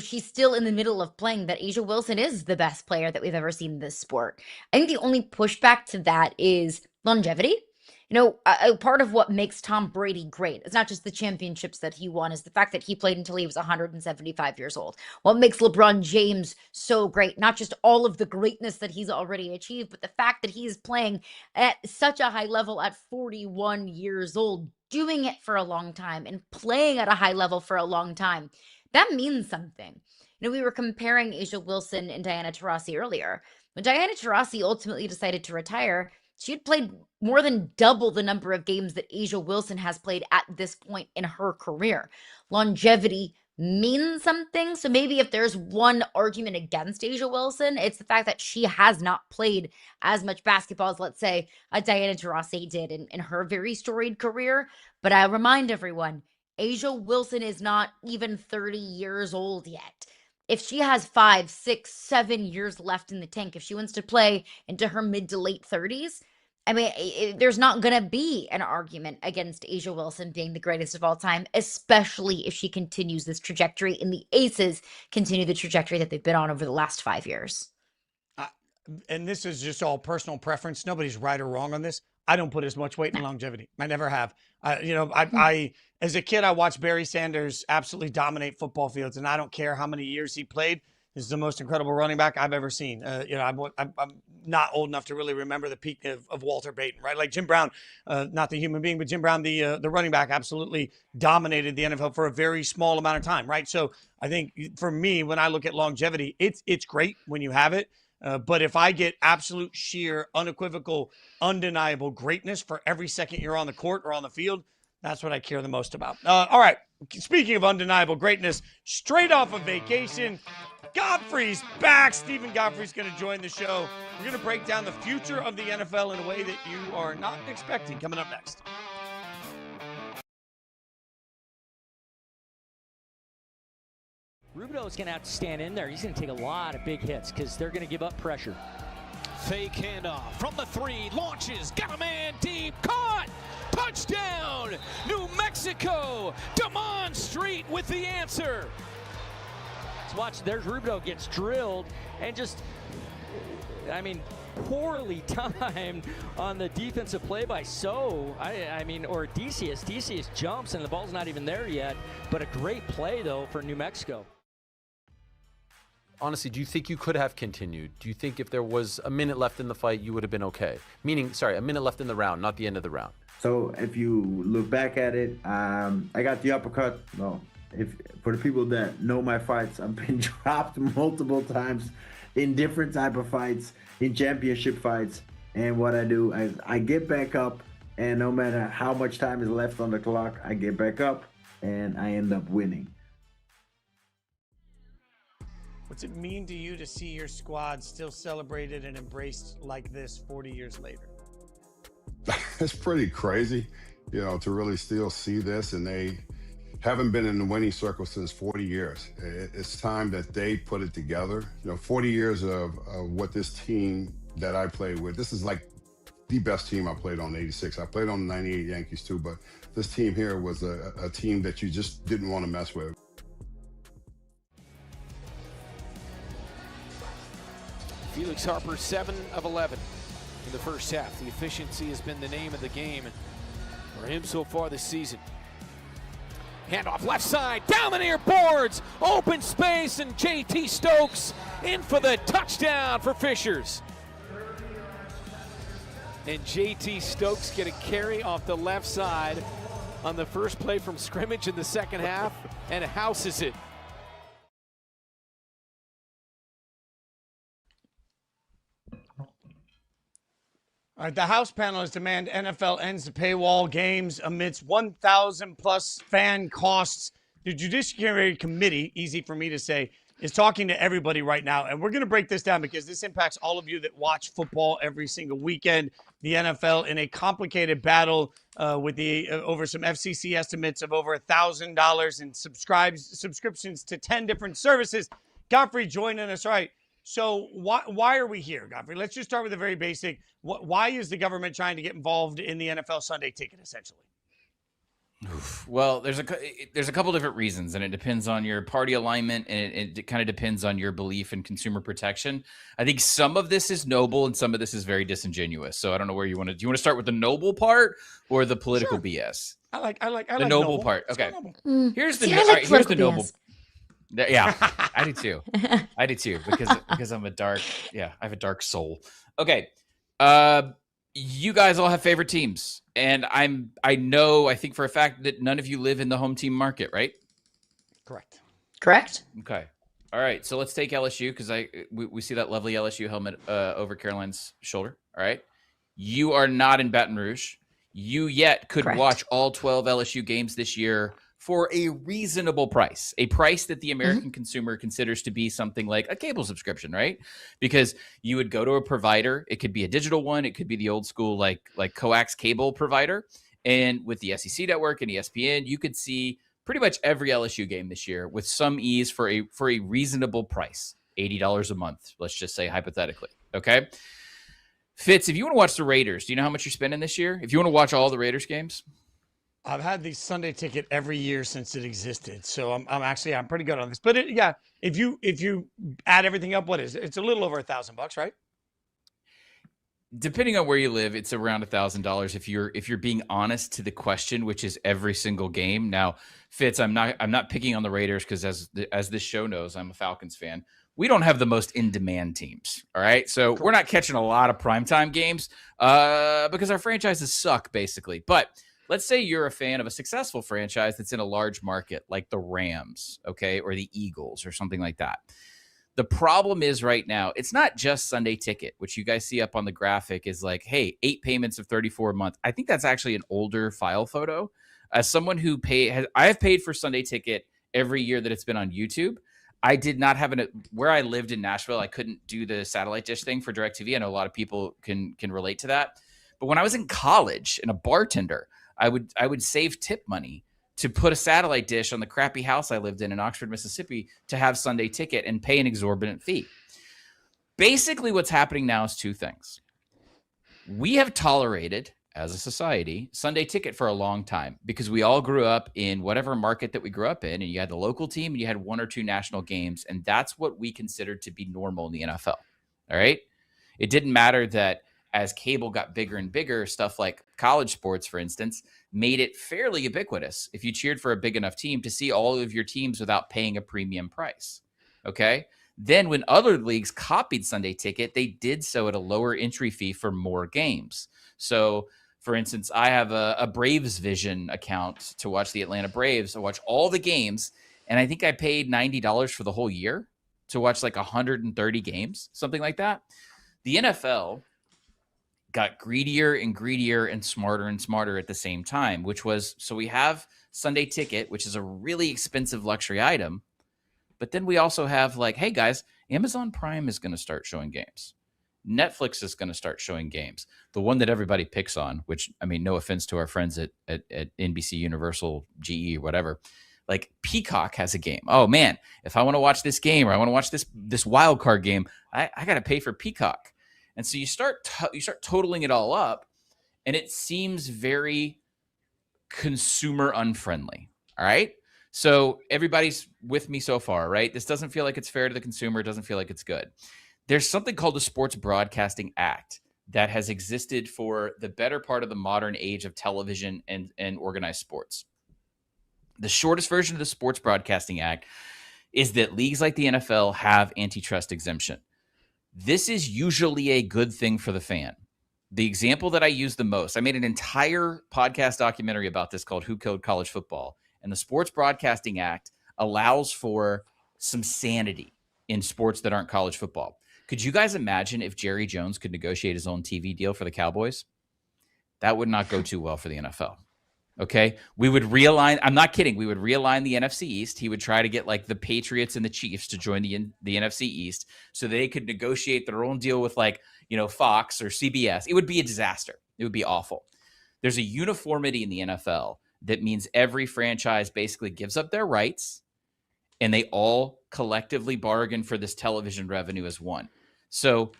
she's still in the middle of playing, that A'ja Wilson is the best player that we've ever seen in this sport. I think the only pushback to that is longevity. Part of what makes Tom Brady great, it's not just the championships that he won, is the fact that he played until he was 175 years old. What makes LeBron James so great, not just all of the greatness that he's already achieved, but the fact that he's playing at such a high level at 41 years old, doing it for a long time and playing at a high level for a long time. That means something. We were comparing A'ja Wilson and Diana Taurasi earlier. When Diana Taurasi ultimately decided to retire, she had played more than double the number of games that A'ja Wilson has played at this point in her career. Longevity means something. So maybe if there's one argument against A'ja Wilson, it's the fact that she has not played as much basketball as, let's say, Diana Taurasi did in her very storied career. But I remind everyone, A'ja Wilson is not even 30 years old yet. If she has 5, 6, 7 years left in the tank, if she wants to play into her mid to late 30s, there's not going to be an argument against A'ja Wilson being the greatest of all time, especially if she continues this trajectory and the Aces continue the trajectory that they've been on over the last 5 years. And this is just all personal preference. Nobody's right or wrong on this. I don't put as much weight in longevity. I never have. I as a kid, I watched Barry Sanders absolutely dominate football fields, and I don't care how many years he played. This is the most incredible running back I've ever seen. I'm not old enough to really remember the peak of Walter Payton, right? Like Jim Brown, not the human being, but Jim Brown, the running back, absolutely dominated the NFL for a very small amount of time, right? So I think for me, when I look at longevity, it's great when you have it. But if I get absolute, sheer, unequivocal, undeniable greatness for every second you're on the court or on the field, that's what I care the most about. All right. Speaking of undeniable greatness, straight off of vacation, Godfrey's back. Stephen Godfrey's going to join the show. We're going to break down the future of the NFL in a way that you are not expecting. Coming up next. Rubido's going to have to stand in there. He's going to take a lot of big hits because they're going to give up pressure. Fake handoff from the 3, launches, got a man deep, caught, touchdown, New Mexico, Damon Street with the answer. Let's watch, there's Rubido gets drilled and just, poorly timed on the defensive play by or Decius. Decius jumps and the ball's not even there yet, but a great play though for New Mexico. Honestly, do you think you could have continued? Do you think if there was a minute left in the fight, you would have been okay? Meaning, a minute left in the round, not the end of the round. So if you look back at it, I got the uppercut. No, for the people that know my fights, I've been dropped multiple times in different type of fights, in championship fights. And what I do is I get back up, and no matter how much time is left on the clock, I get back up and I end up winning. What's it mean to you to see your squad still celebrated and embraced like this 40 years later? It's pretty crazy, to really still see this, and they haven't been in the winning circle since 40 years. It's time that they put it together. 40 years of what this team that I played with, this is like the best team I played on 86. I played on the 98 Yankees too, but this team here was a team that you just didn't want to mess with. Felix Harper, 7 of 11 in the first half. The efficiency has been the name of the game for him so far this season. Handoff left side, down the near boards, open space, and JT Stokes in for the touchdown for Fishers. And JT Stokes get a carry off the left side on the first play from scrimmage in the second half and houses it. All right, the House panelists demand NFL ends the paywall games amidst 1,000 plus fan costs. The Judiciary Committee, easy for me to say, is talking to everybody right now. And we're going to break this down because this impacts all of you that watch football every single weekend. The NFL in a complicated battle with the over some FCC estimates of over $1,000 in subscriptions to 10 different services. Godfrey joining us. All right. So why are we here, Godfrey? Let's just start with the very basic. Why is the government trying to get involved in the NFL Sunday Ticket, essentially? Well, there's a couple different reasons, and it depends on your party alignment, and it kind of depends on your belief in consumer protection. I think some of this is noble, and some of this is very disingenuous. So I don't know where you want to. Do you want to start with the noble part or the political BS? I like the noble part. Okay, here's the here's the noble. Yeah, I do too. I do too because I'm I have a dark soul. Okay, you guys all have favorite teams, and I think for a fact that none of you live in the home team market, right? Correct. Okay. All right. So let's take LSU because we see that lovely LSU helmet over Caroline's shoulder. All right. You are not in Baton Rouge. You yet could watch all 12 LSU games this year for a reasonable price, a price that the American consumer considers to be something like a cable subscription, right? Because you would go to a provider. It could be a digital one. It could be the old school like coax cable provider. And with the SEC network and ESPN, you could see pretty much every LSU game this year with some ease for a reasonable price, $80 a month, let's just say hypothetically, okay? Fitz, if you want to watch the Raiders, do you know how much you're spending this year? If you want to watch all the Raiders games? I've had the Sunday Ticket every year since it existed, so I'm pretty good on this. But if you add everything up, what is it? It's a little over $1,000, right? Depending on where you live, it's around $1,000 if you're being honest to the question, which is every single game. Now, Fitz, I'm not picking on the Raiders because as this show knows, I'm a Falcons fan. We don't have the most in-demand teams, all right? So we're not catching a lot of primetime games because our franchises suck, basically. But let's say you're a fan of a successful franchise that's in a large market like the Rams, okay, or the Eagles or something like that. The problem is right now, it's not just Sunday Ticket, which you guys see up on the graphic is like, hey, 8 payments of $34 a month. I think that's actually an older file photo. As someone who I have paid for Sunday Ticket every year that it's been on YouTube. I did not have where I lived in Nashville. I couldn't do the satellite dish thing for DirecTV. I know a lot of people can relate to that. But when I was in college and a bartender, I would save tip money to put a satellite dish on the crappy house I lived in Oxford, Mississippi, to have Sunday Ticket and pay an exorbitant fee. Basically, what's happening now is two things. We have tolerated, as a society, Sunday Ticket for a long time because we all grew up in whatever market that we grew up in, and you had the local team and you had 1 or 2 national games, and that's what we considered to be normal in the NFL. All right? It didn't matter that as cable got bigger and bigger, stuff like college sports, for instance, made it fairly ubiquitous if you cheered for a big enough team to see all of your teams without paying a premium price. Okay? Then when other leagues copied Sunday Ticket, they did so at a lower entry fee for more games. So, for instance, I have a Braves Vision account to watch the Atlanta Braves. I watch all the games, and I think I paid $90 for the whole year to watch like 130 games, something like that. The NFL got greedier and greedier and smarter at the same time, which was, so we have Sunday Ticket, which is a really expensive luxury item. But then we also have like, hey guys, Amazon Prime is going to start showing games. Netflix is going to start showing games. The one that everybody picks on, which, I mean, no offense to our friends at NBC, Universal, GE, or whatever, like Peacock has a game. Oh man, if I want to watch this game or I want to watch this wild card game, I got to pay for Peacock. And so you start totaling it all up, and it seems very consumer unfriendly. All right. So everybody's with me so far, right? This doesn't feel like it's fair to the consumer. It doesn't feel like it's good. There's something called the Sports Broadcasting Act that has existed for the better part of the modern age of television and organized sports. The shortest version of the Sports Broadcasting Act is that leagues like the NFL have antitrust exemption. This is usually a good thing for the fan. The example that I use the most, I made an entire podcast documentary about this called Who Killed College Football? And the Sports Broadcasting Act allows for some sanity in sports that aren't college football. Could you guys imagine if Jerry Jones could negotiate his own TV deal for the Cowboys? That would not go too well for the NFL. Okay. We would realign. I'm not kidding. We would realign the NFC East. He would try to get like the Patriots and the Chiefs to join the NFC East so they could negotiate their own deal with like, Fox or CBS. It would be a disaster. It would be awful. There's a uniformity in the NFL that means every franchise basically gives up their rights and they all collectively bargain for this television revenue as one. So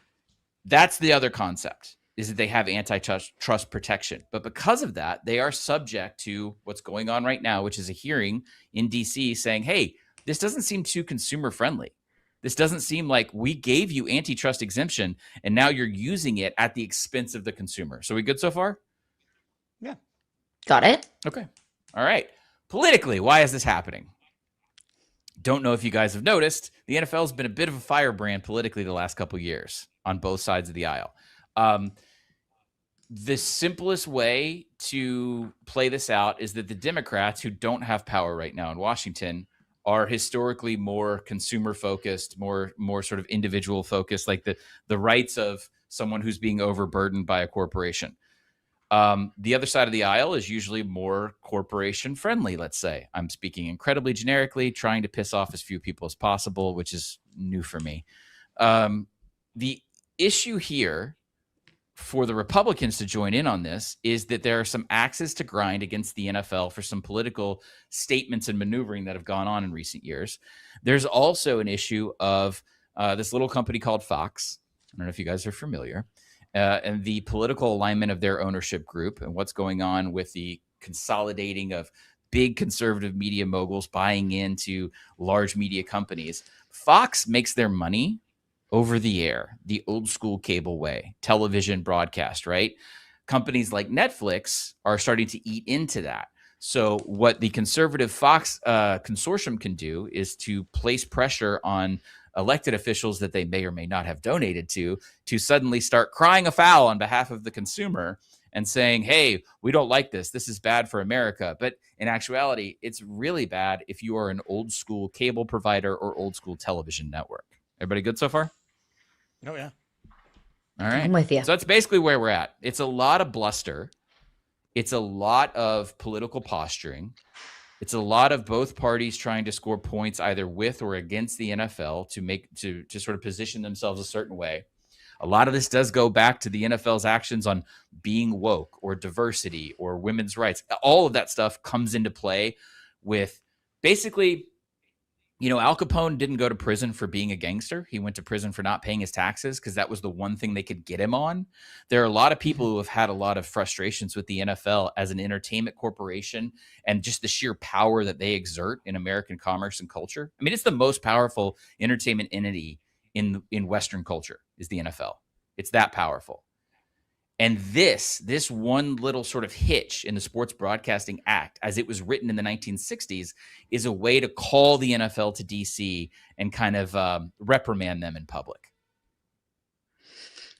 that's the other concept, is that they have antitrust protection. But because of that, they are subject to what's going on right now, which is a hearing in DC saying, hey, this doesn't seem too consumer friendly. This doesn't seem like we gave you antitrust exemption and now you're using it at the expense of the consumer. So we good so far? Yeah. Got it? Okay. All right. Politically, why is this happening? Don't know if you guys have noticed, the NFL has been a bit of a firebrand politically the last couple of years on both sides of the aisle. The simplest way to play this out is that the Democrats, who don't have power right now in Washington, are historically more consumer focused, more sort of individual focused, like the rights of someone who's being overburdened by a corporation. The other side of the aisle is usually more corporation friendly, let's say. I'm speaking incredibly generically, trying to piss off as few people as possible, which is new for me. The issue here for the Republicans to join in on this is that there are some axes to grind against the NFL for some political statements and maneuvering that have gone on in recent years. There's also an issue of this little company called Fox. I don't know if you guys are familiar. And the political alignment of their ownership group and what's going on with the consolidating of big conservative media moguls buying into large media companies. Fox makes their money over the air, the old school cable way, television broadcast, right? Companies like Netflix are starting to eat into that. So what the conservative Fox consortium can do is to place pressure on elected officials that they may or may not have donated to suddenly start crying a foul on behalf of the consumer and saying, hey, we don't like this. This is bad for America. But in actuality, it's really bad if you are an old school cable provider or old school television network. Everybody good so far? Oh, yeah. All right. I'm with you. So that's basically where we're at. It's a lot of bluster. It's a lot of political posturing. It's a lot of both parties trying to score points either with or against the NFL to sort of position themselves a certain way. A lot of this does go back to the NFL's actions on being woke or diversity or women's rights. All of that stuff comes into play with basically, Al Capone didn't go to prison for being a gangster. He went to prison for not paying his taxes because that was the one thing they could get him on. There are a lot of people who have had a lot of frustrations with the NFL as an entertainment corporation and just the sheer power that they exert in American commerce and culture. I mean, it's the most powerful entertainment entity in Western culture is the NFL. It's that powerful. And this one little sort of hitch in the Sports Broadcasting Act, as it was written in the 1960s, is a way to call the NFL to DC and kind of reprimand them in public.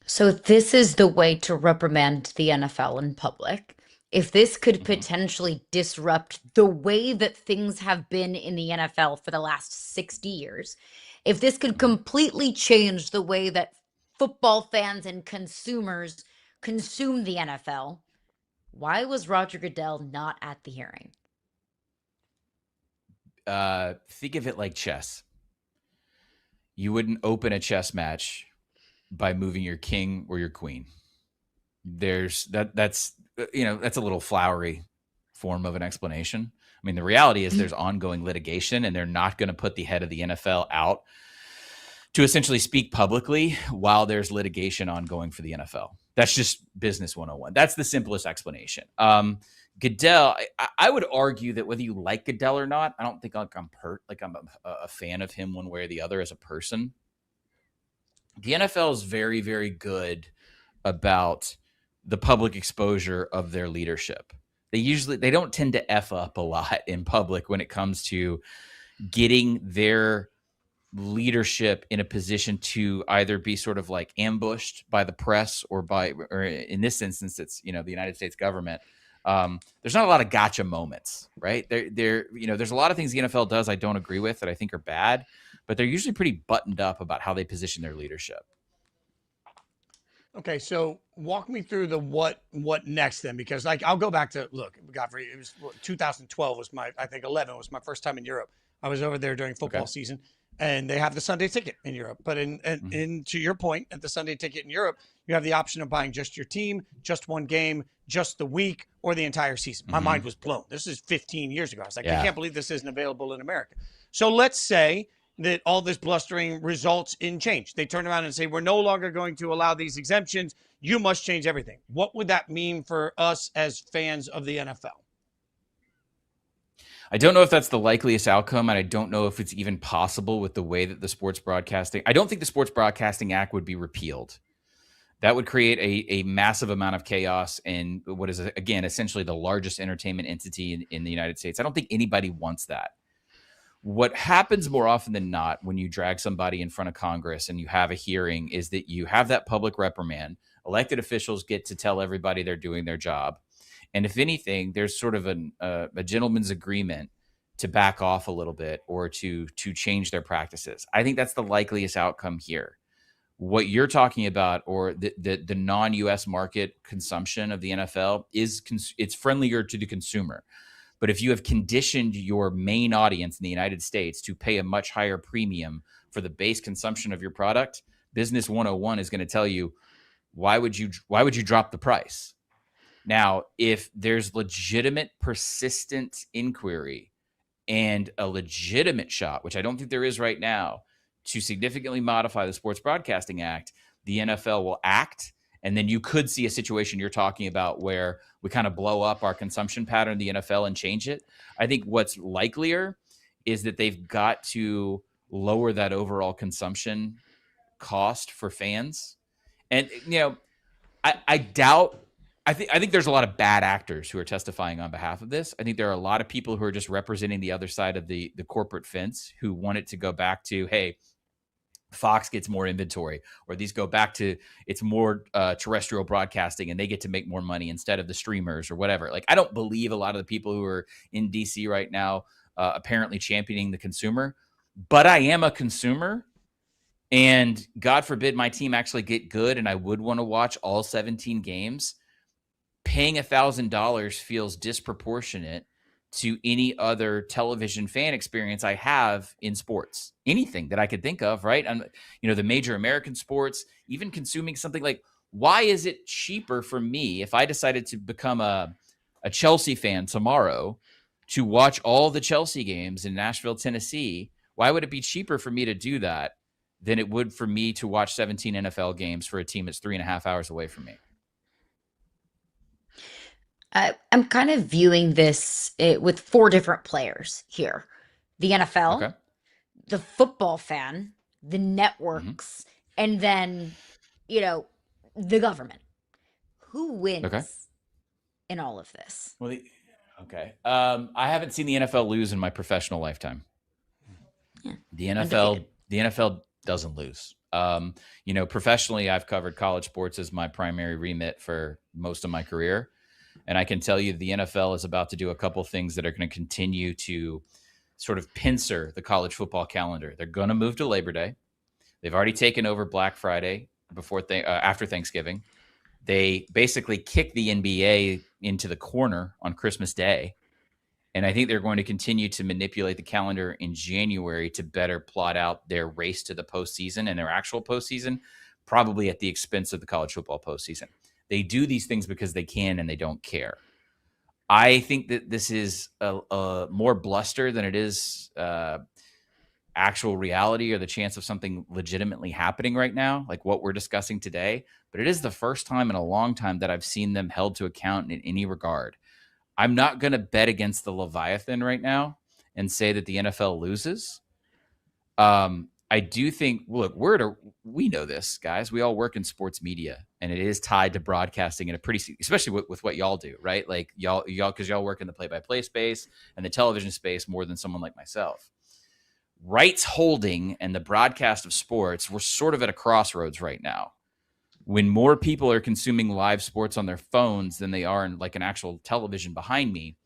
So this is the way to reprimand the NFL in public. If this could potentially disrupt the way that things have been in the NFL for the last 60 years, if this could completely change the way that football fans and consumers consume the NFL, why was Roger Goodell not at the hearing? Think of it like chess. You wouldn't open a chess match by moving your king or your queen. That's a little flowery form of an explanation. I mean, the reality is there's ongoing litigation, and they're not going to put the head of the NFL out to essentially speak publicly while there's litigation ongoing for the NFL. That's just business 101. That's the simplest explanation. Goodell, I would argue that whether you like Goodell or not, I don't think I'm a fan of him one way or the other as a person. The NFL is very, very good about the public exposure of their leadership. They don't tend to F up a lot in public when it comes to getting their leadership in a position to either be sort of like ambushed by the press or in this instance, it's, the United States government. There's not a lot of gotcha moments, right? There's a lot of things the NFL does I don't agree with that I think are bad, but they're usually pretty buttoned up about how they position their leadership. Okay, so walk me through the what next then, because like I'll go back to look, Godfrey. It was 2012 was I think 11 was my first time in Europe. I was over there during football season, and they have the Sunday ticket in Europe. But in to your point, at the Sunday ticket in Europe, you have the option of buying just your team, just one game, just the week, or the entire season. My mind was blown. This is 15 years ago. I was like, I can't believe this isn't available in America. So let's say that all this blustering results in change. They turn around and say, we're no longer going to allow these exemptions. You must change everything. What would that mean for us as fans of the NFL? I don't know if that's the likeliest outcome, and I don't know if it's even possible with the way that the sports broadcasting. I don't think the Sports Broadcasting Act would be repealed. That would create a massive amount of chaos in what is, again, essentially the largest entertainment entity in the United States. I don't think anybody wants that. What happens more often than not when you drag somebody in front of Congress and you have a hearing is that you have that public reprimand. Elected officials get to tell everybody they're doing their job. And if anything, there's sort of a gentleman's agreement to back off a little bit or to change their practices. I think that's the likeliest outcome here. What you're talking about, or the non-U.S. market consumption of the NFL, it's friendlier to the consumer. But if you have conditioned your main audience in the United States to pay a much higher premium for the base consumption of your product, Business 101 is going to tell you, why would you drop the price? Now, if there's legitimate, persistent inquiry and a legitimate shot, which I don't think there is right now, to significantly modify the Sports Broadcasting Act, the NFL will act. And then you could see a situation you're talking about where we kind of blow up our consumption pattern in the NFL and change it. I think what's likelier is that they've got to lower that overall consumption cost for fans. And, I think there's a lot of bad actors who are testifying on behalf of this. I think there are a lot of people who are just representing the other side of the corporate fence who want it to go back to, hey, Fox gets more inventory, or these go back to it's more terrestrial broadcasting and they get to make more money instead of the streamers or whatever. Like, I don't believe a lot of the people who are in DC right now apparently championing the consumer, but I am a consumer, and God forbid my team actually get good and I would want to watch all 17 games. Paying $1,000 feels disproportionate to any other television fan experience I have in sports, anything that I could think of, right? And, the major American sports, even consuming something like, why is it cheaper for me if I decided to become a Chelsea fan tomorrow to watch all the Chelsea games in Nashville, Tennessee? Why would it be cheaper for me to do that than it would for me to watch 17 NFL games for a team that's 3.5 hours away from me? I'm kind of viewing this with 4 different players here: the NFL, the football fan, the networks, and then, the government. Who wins in all of this? Well, I haven't seen the NFL lose in my professional lifetime. Yeah. The NFL doesn't lose. Professionally, I've covered college sports as my primary remit for most of my career. And I can tell you the NFL is about to do a couple things that are going to continue to sort of pincer the college football calendar. They're going to move to Labor Day. They've already taken over Black Friday after Thanksgiving. They basically kick the NBA into the corner on Christmas Day. And I think they're going to continue to manipulate the calendar in January to better plot out their race to the postseason and their actual postseason, probably at the expense of the college football postseason. They do these things because they can and they don't care. I think that this is a more bluster than it is actual reality or the chance of something legitimately happening right now, like what we're discussing today. But it is the first time in a long time that I've seen them held to account in any regard. I'm not going to bet against the Leviathan right now and say that the NFL loses. I do think, look, we know this, guys. We all work in sports media, and it is tied to broadcasting in a pretty, especially with what y'all do, right? Like y'all, because y'all work in the play-by-play space and the television space more than someone like myself. Rights holding and the broadcast of sports, we're sort of at a crossroads right now. When more people are consuming live sports on their phones than they are in like an actual television behind me,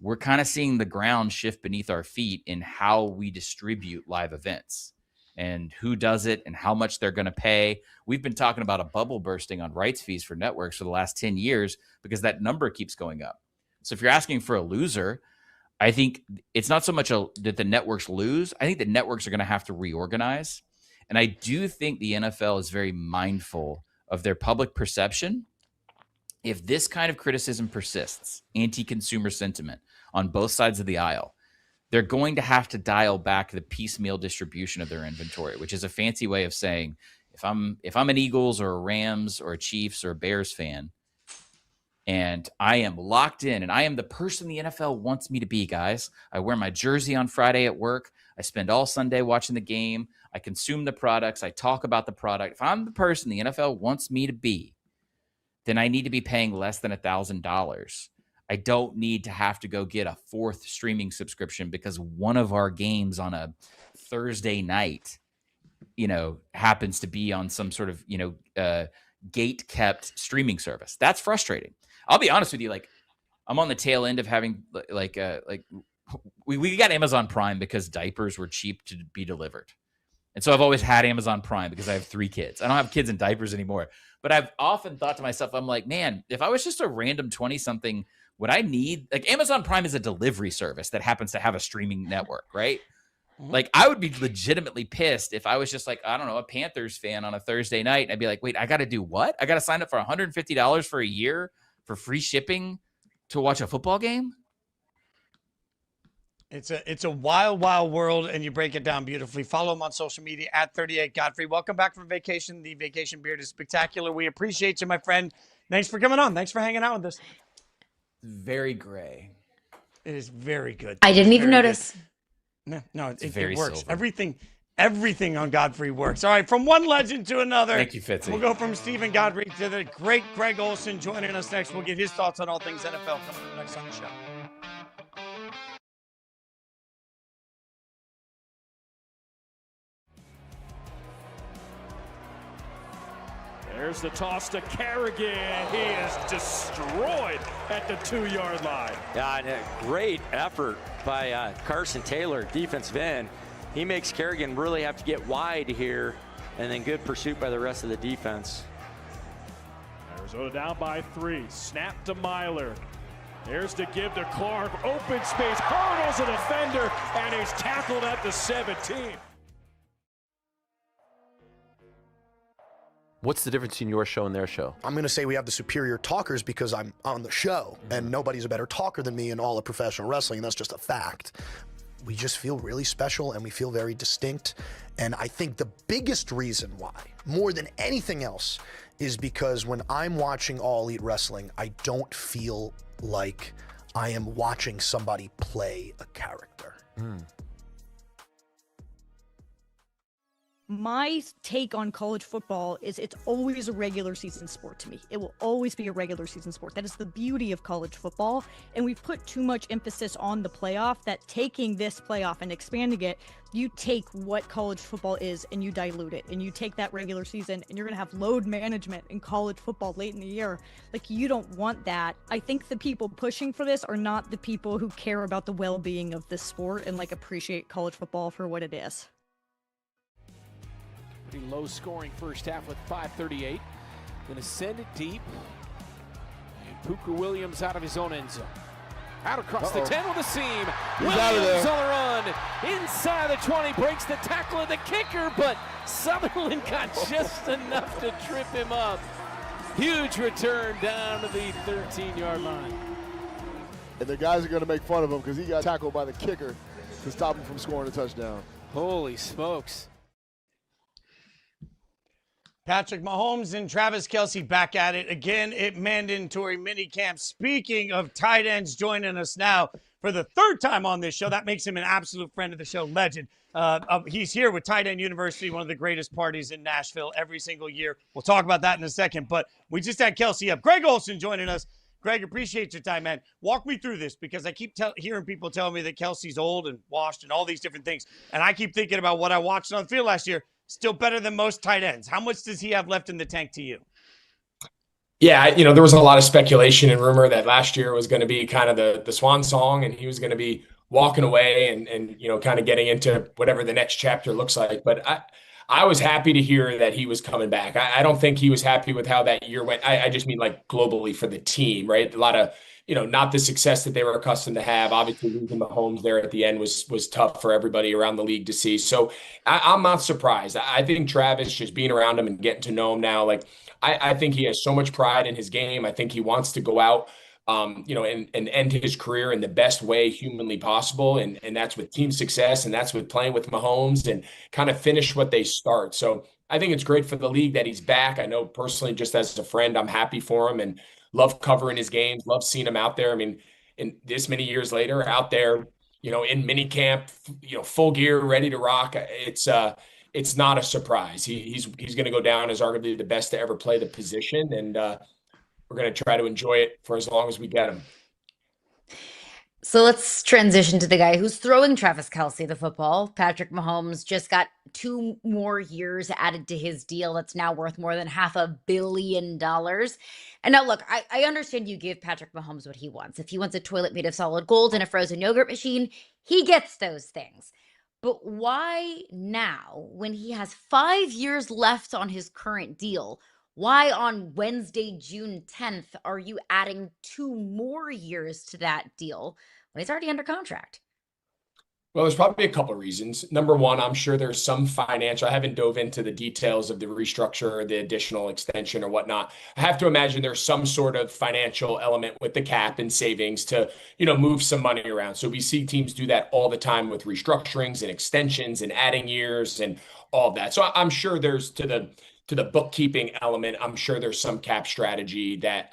we're kind of seeing the ground shift beneath our feet in how we distribute live events. and who does it and how much they're going to pay. We've been talking about a bubble bursting on rights fees for networks for the last 10 years because that number keeps going up. So if you're asking for a loser, I think it's not so much that the networks lose. I think the networks are going to have to reorganize. And I do think the NFL is very mindful of their public perception. If this kind of criticism persists, anti-consumer sentiment on both sides of the aisle, they're going to have to dial back the piecemeal distribution of their inventory, which is a fancy way of saying, if I'm an Eagles or a Rams or a Chiefs or a Bears fan, and I am locked in and I am the person the NFL wants me to be, guys. I wear my jersey on Friday at work. I spend all Sunday watching the game. I consume the products. I talk about the product. If I'm the person the NFL wants me to be, then I need to be paying less than $1,000. I don't need to have to go get a fourth streaming subscription because one of our games on a Thursday night, happens to be on some sort of, gate kept streaming service. That's frustrating. I'll be honest with you. Like, I'm on the tail end of having we got Amazon Prime because diapers were cheap to be delivered. And so I've always had Amazon Prime because I have 3 kids. I don't have kids in diapers anymore, but I've often thought to myself, I'm like, man, if I was just a random 20 something, would I need, like, Amazon Prime is a delivery service that happens to have a streaming network, right? Like, I would be legitimately pissed if I was just like, I don't know, a Panthers fan on a Thursday night. And I'd be like, wait, I got to do what? I got to sign up for $150 for a year for free shipping to watch a football game? It's a wild, wild world, and you break it down beautifully. Follow him on social media at 38 Godfrey. Welcome back from vacation. The vacation beard is spectacular. We appreciate you, my friend. Thanks for coming on. Thanks for hanging out with us. Very gray. It is very good. I didn't even notice. No, it works. Silver. Everything on Godfrey works. All right, from one legend to another. Thank you, Fitzy. We'll go from Stephen Godfrey to the great Greg Olsen joining us next. We'll get his thoughts on all things NFL coming up next on the show. There's the toss to Kerrigan. He is destroyed at the 2-yard line. Yeah, and a great effort by Carson Taylor, defensive end. He makes Kerrigan really have to get wide here, and then good pursuit by the rest of the defense. Arizona down by 3. Snap to Myler. There's the give to Clark. Open space, hurdles a defender, and he's tackled at the 17. What's the difference between your show and their show? I'm going to say we have the superior talkers because I'm on the show, and nobody's a better talker than me in all of professional wrestling, and that's just a fact. We just feel really special, and we feel very distinct, and I think the biggest reason why, more than anything else, is because when I'm watching All Elite Wrestling, I don't feel like I am watching somebody play a character. My take on college football is it's always a regular season sport to me. It will always be a regular season sport. That is the beauty of college football. And we've put too much emphasis on the playoff that taking this playoff and expanding it, you take what college football is and you dilute it. And you take that regular season and you're going to have load management in college football late in the year. Like, you don't want that. I think the people pushing for this are not the people who care about the well-being of this sport and appreciate college football for what it is. Pretty low scoring first half with 5:38. Gonna send it deep. And Puka Williams out of his own end zone. Out across the 10 with a seam. He's Williams out of there. on the run. Inside the 20, breaks the tackle of the kicker, but Sutherland got just enough to trip him up. Huge return down to the 13-yard line. And the guys are going to make fun of him because he got tackled by the kicker to stop him from scoring a touchdown. Holy smokes. Patrick Mahomes and Travis Kelce back at it again at mandatory minicamp. Speaking of tight ends, joining us now for the 3rd time on this show. That makes him an absolute friend of the show, legend. He's here with Tight End University, one of the greatest parties in Nashville every single year. We'll talk about that in a second, but we just had Kelce up. Greg Olsen joining us. Greg, appreciate your time, man. Walk me through this because I keep hearing people tell me that Kelce's old and washed and all these different things, and I keep thinking about what I watched on the field last year. Still better than most tight ends. How much does he have left in the tank to you? Yeah, there was a lot of speculation and rumor that last year was going to be kind of the swan song and he was going to be walking away and kind of getting into whatever the next chapter looks like. But I was happy to hear that he was coming back. I don't think he was happy with how that year went. I just mean like globally for the team, right? A lot of, not the success that they were accustomed to have. Obviously, losing Mahomes there at the end was tough for everybody around the league to see. So I'm not surprised. I think Travis, just being around him and getting to know him now, like I think he has so much pride in his game. I think he wants to go out and end his career in the best way humanly possible. And that's with team success, and that's with playing with Mahomes and kind of finish what they start. So I think it's great for the league that he's back. I know personally, just as a friend, I'm happy for him and love covering his games, love seeing him out there. I mean, in this many years later, out there, in mini camp, full gear, ready to rock. It's not a surprise. He's going to go down as arguably the best to ever play the position. And, we're going to try to enjoy it for as long as we get him. So let's transition to the guy who's throwing Travis Kelce the football. Patrick Mahomes just got 2 more years added to his deal that's now worth more than $500 million. And now, look, I understand you give Patrick Mahomes what he wants. If he wants a toilet made of solid gold and a frozen yogurt machine, he gets those things. But why now, when he has 5 years left on his current deal? Why on Wednesday, June 10th, are you adding 2 more years to that deal when he's already under contract? Well, there's probably a couple of reasons. Number one, I'm sure there's some financial. I haven't dove into the details of the restructure or the additional extension or whatnot. I have to imagine there's some sort of financial element with the cap and savings to, move some money around. So we see teams do that all the time with restructurings and extensions and adding years and all of that. So I'm sure there's to the bookkeeping element, I'm sure there's some cap strategy that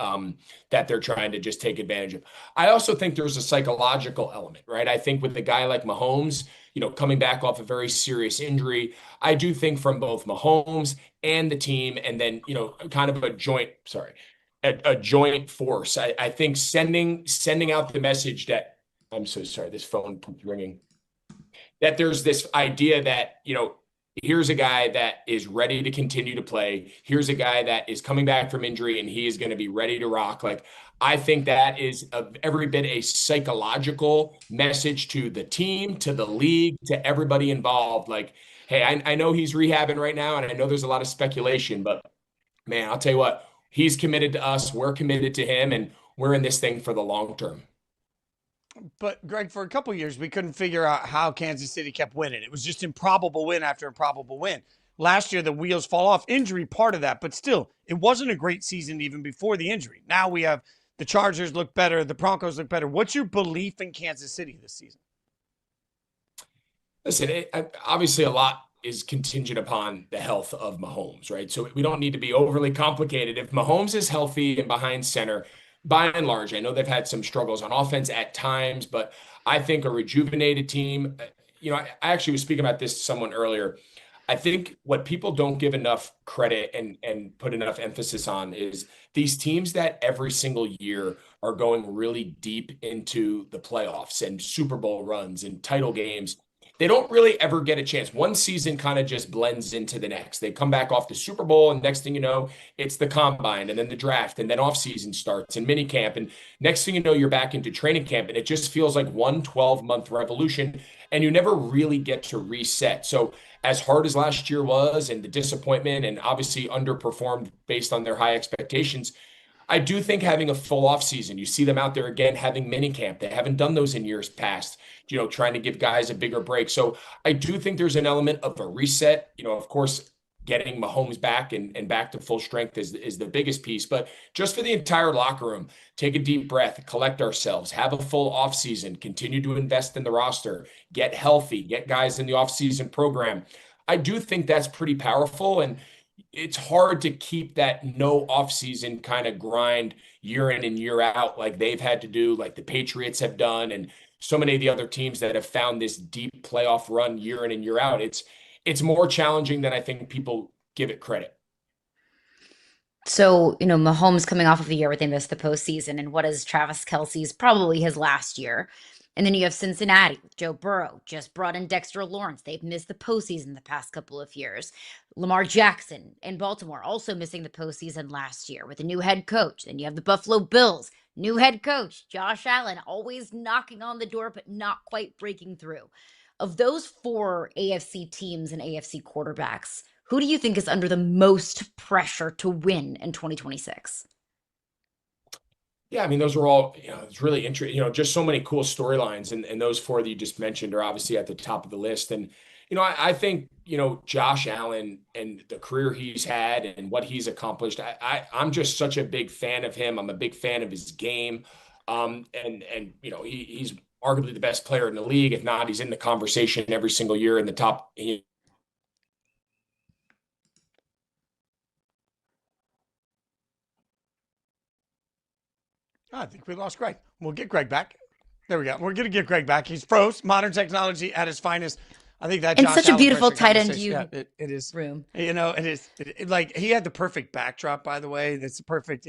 they're trying to just take advantage of. I also think there's a psychological element, right? I think with a guy like Mahomes, coming back off a very serious injury, I do think from both Mahomes and the team, and then, kind of a joint force. I think sending out the message that, I'm so sorry, this phone keeps ringing, that there's this idea that, here's a guy that is ready to continue to play. Here's a guy that is coming back from injury and he is going to be ready to rock. Like, I think that is every bit a psychological message to the team, to the league, to everybody involved. Like, hey, I know he's rehabbing right now, and I know there's a lot of speculation, but man, I'll tell you what, he's committed to us. We're committed to him, and we're in this thing for the long term. But Greg, for a couple of years, we couldn't figure out how Kansas City kept winning. It was just improbable win after improbable win. Last year, the wheels fall off. Injury, part of that, but still, it wasn't a great season even before the injury. Now we have the Chargers look better, the Broncos look better. What's your belief in Kansas City this season? Listen, obviously a lot is contingent upon the health of Mahomes, right? So we don't need to be overly complicated. If Mahomes is healthy and behind center, by and large, I know they've had some struggles on offense at times, but I think a rejuvenated team, I actually was speaking about this to someone earlier. I think what people don't give enough credit and put enough emphasis on is these teams that every single year are going really deep into the playoffs and Super Bowl runs and title games. They don't really ever get a chance. One season kind of just blends into the next. They come back off the Super Bowl, and next thing you know, it's the combine, and then the draft, and then offseason starts and minicamp. And next thing you know, you're back into training camp, and it just feels like one 12-month revolution, and you never really get to reset. So as hard as last year was, and the disappointment, and obviously underperformed based on their high expectations, I do think having a full offseason, you see them out there again having minicamp. They haven't done those in years past, trying to give guys a bigger break. So I do think there's an element of a reset. Of course, getting Mahomes back and back to full strength is the biggest piece. But just for the entire locker room, take a deep breath, collect ourselves, have a full offseason, continue to invest in the roster, get healthy, get guys in the offseason program. I do think that's pretty powerful. And it's hard to keep that no offseason kind of grind year in and year out like they've had to do, like the Patriots have done, and so many of the other teams that have found this deep playoff run year in and year out. It's more challenging than I think people give it credit. So, Mahomes coming off of the year where they missed the postseason, and what is Travis Kelce's probably his last year. And then you have Cincinnati with Joe Burrow, just brought in Dexter Lawrence. They've missed the postseason the past couple of years. Lamar Jackson in Baltimore also missing the postseason last year with a new head coach. Then you have the Buffalo Bills, New head coach, Josh Allen, always knocking on the door, but not quite breaking through. Of those 4 AFC teams and AFC quarterbacks, who do you think is under the most pressure to win in 2026? Yeah, I mean, those are all, it's really interesting, just so many cool storylines. And those 4 that you just mentioned are obviously at the top of the list. And, I think, Josh Allen and the career he's had and what he's accomplished, I'm just such a big fan of him. I'm a big fan of his game. He's arguably the best player in the league. If not, he's in the conversation every single year in the top. I think we lost Greg. We'll get Greg back. There we go. We're going to get Greg back. He's froze. Modern technology at its finest. I think that And Josh such a Allen beautiful pressure tight end conversation, it is room. It is like he had the perfect backdrop, by the way. That's perfect.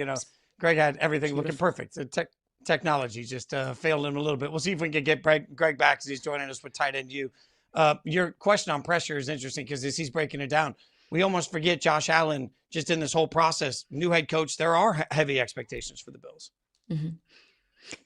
Greg had everything looking perfect. The technology just failed him a little bit. We'll see if we can get Greg back because he's joining us with tight end U. Your question on pressure is interesting because as he's breaking it down, we almost forget Josh Allen just in this whole process. New head coach, there are heavy expectations for the Bills. Mm-hmm.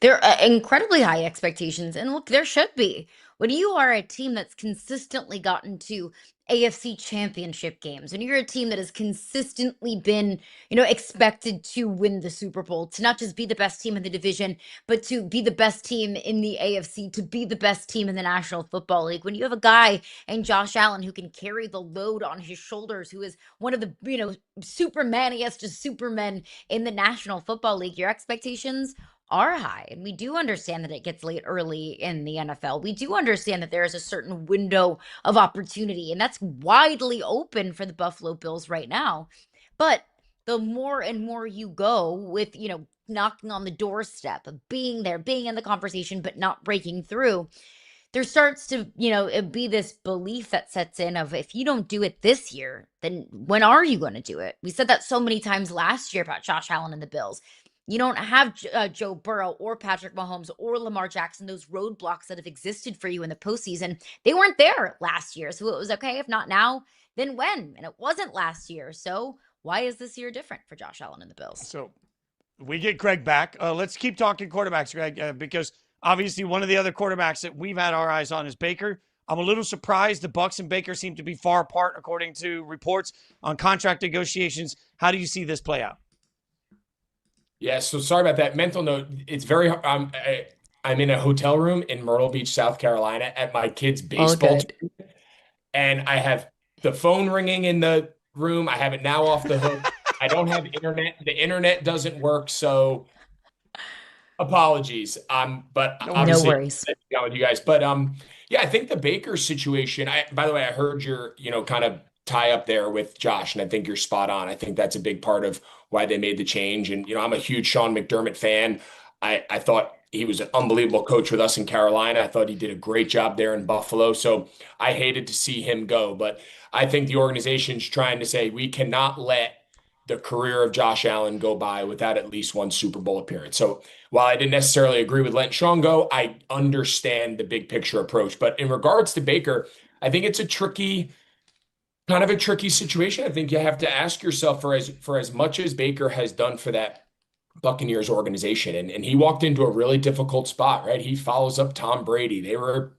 There are incredibly high expectations. And look, there should be. When you are a team that's consistently gotten to AFC championship games, and you're a team that has consistently been, expected to win the Super Bowl, to not just be the best team in the division, but to be the best team in the AFC, to be the best team in the National Football League. When you have a guy and Josh Allen who can carry the load on his shoulders, who is one of the, supermaniest of supermen in the National Football League, your expectations are high. And we do understand that it gets late early in the NFL. We do understand that there is a certain window of opportunity, and that's widely open for the Buffalo Bills right now. But the more and more you go with, knocking on the doorstep of being there, being in the conversation, but not breaking through, there starts to, be this belief that sets in of if you don't do it this year, then when are you going to do it? We said that so many times last year about Josh Allen and the Bills. You don't have Joe Burrow or Patrick Mahomes or Lamar Jackson, those roadblocks that have existed for you in the postseason. They weren't there last year. So it was okay. If not now, then when? And it wasn't last year. So why is this year different for Josh Allen and the Bills? So we get Greg back. Let's keep talking quarterbacks, Greg, because obviously one of the other quarterbacks that we've had our eyes on is Baker. I'm a little surprised the Bucs and Baker seem to be far apart, according to reports on contract negotiations. How do you see this play out? Yeah, so sorry about that. Mental note, it's very I'm in a hotel room in Myrtle Beach, South Carolina at my kid's baseball team, and I have the phone ringing in the room. I have it now off the hook. I don't have internet. The internet doesn't work, so apologies. But obviously, no worries. With you guys. But yeah, I think the Baker situation. By the way, I heard your kind of tie up there with Josh, and I think you're spot on. I think that's a big part of why they made the change. And, I'm a huge Sean McDermott fan. I thought he was an unbelievable coach with us in Carolina. I thought he did a great job there in Buffalo. So I hated to see him go. But I think the organization's trying to say we cannot let the career of Josh Allen go by without at least one Super Bowl appearance. So while I didn't necessarily agree with letting Sean go, I understand the big picture approach. But in regards to Baker, I think it's kind of a tricky situation. I think you have to ask yourself for as much as Baker has done for that Buccaneers organization. And he walked into a really difficult spot, right? He follows up Tom Brady. They were,